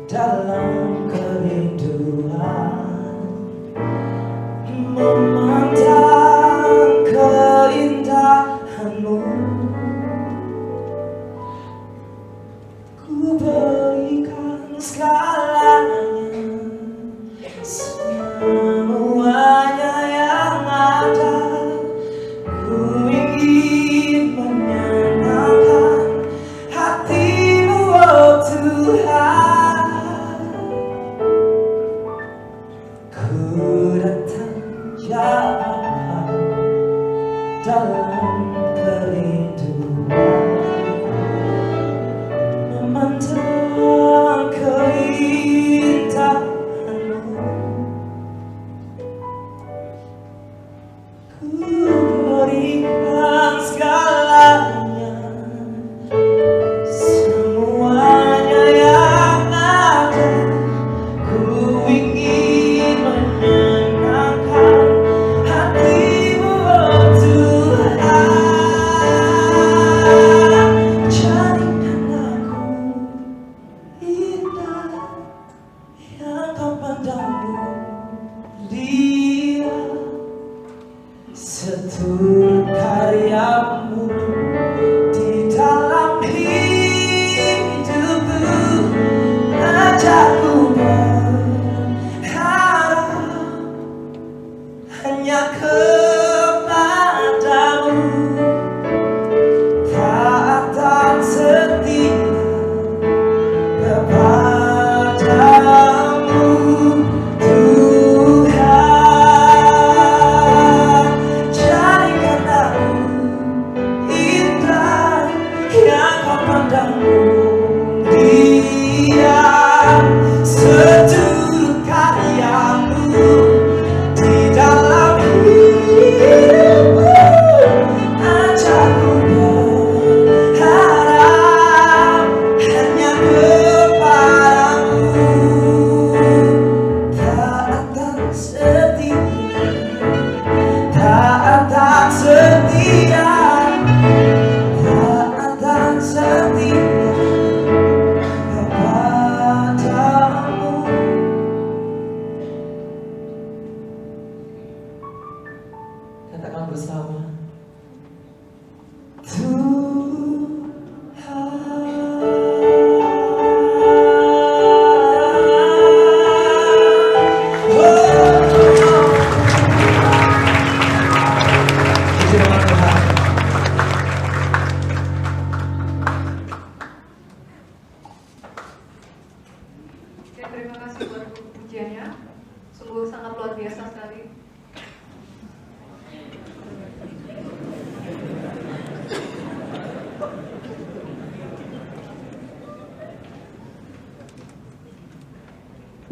Speaker 12: Dalam kerinduan memandang keindahanmu, ku berikan segalanya, semuanya yang ada. Ku ingin menyenangkan hatimu, oh Tuhan. Dalam kerinduan memandang keindahanmu, ku berikan segalanya, semuanya yang ada. Ku ingin menyenangkan hatimu, oh Tuhan. Jadikan aku indah yang kau pandangmu, Dia seturut karyamu di dalam hidupku. Ajakku berharap hanya kepadamu, taat dan setia kepadamu, Tuhan. Jadikan aku indah yang kau pandangmu, Dia seturut karyamu di dalam hidupku. Ajakku berharap hanya kepadamu, taat dan setia, taat dan setia, taat dan setia kepadamu. Katakan bersama,
Speaker 3: Ya, terima kasih buat pujiannya, sungguh sangat luar biasa sekali.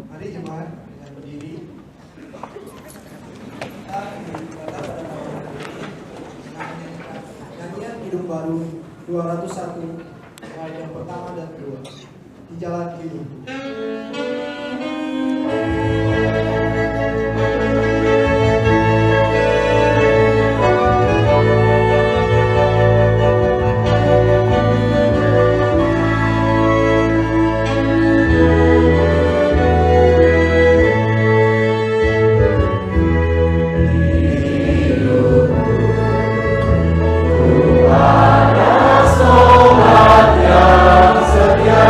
Speaker 2: Mari jemaat dengan berdiri. Kita berkata pada malam hari ini nyanyian Hidup Baru 201 ayat yang pertama dan kedua, di jalan hidup.
Speaker 12: Ada sobat yang setia.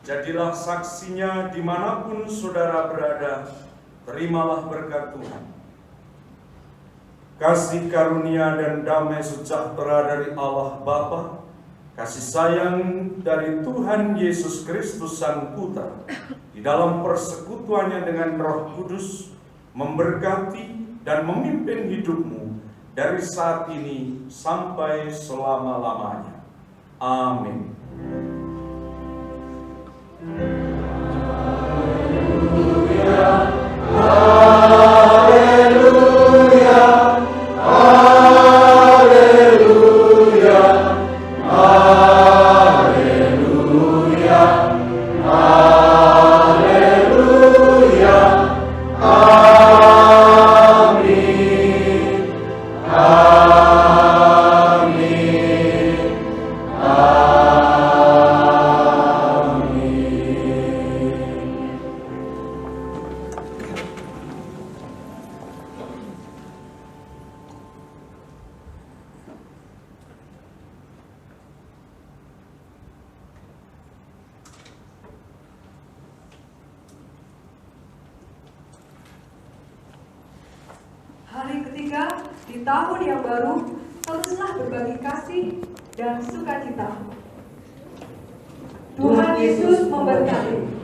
Speaker 4: Jadilah saksinya dimanapun saudara berada, terimalah berkat Tuhan. Kasih karunia dan damai sejahtera dari Allah Bapa, kasih sayang dari Tuhan Yesus Kristus Sang Putra, di dalam persekutuannya dengan Roh Kudus, memberkati dan memimpin hidupmu dari saat ini sampai selama-lamanya. Amin.
Speaker 3: Hari ketiga di tahun yang baru, teruslah berbagi kasih dan sukacita. Tuhan Yesus memberkati.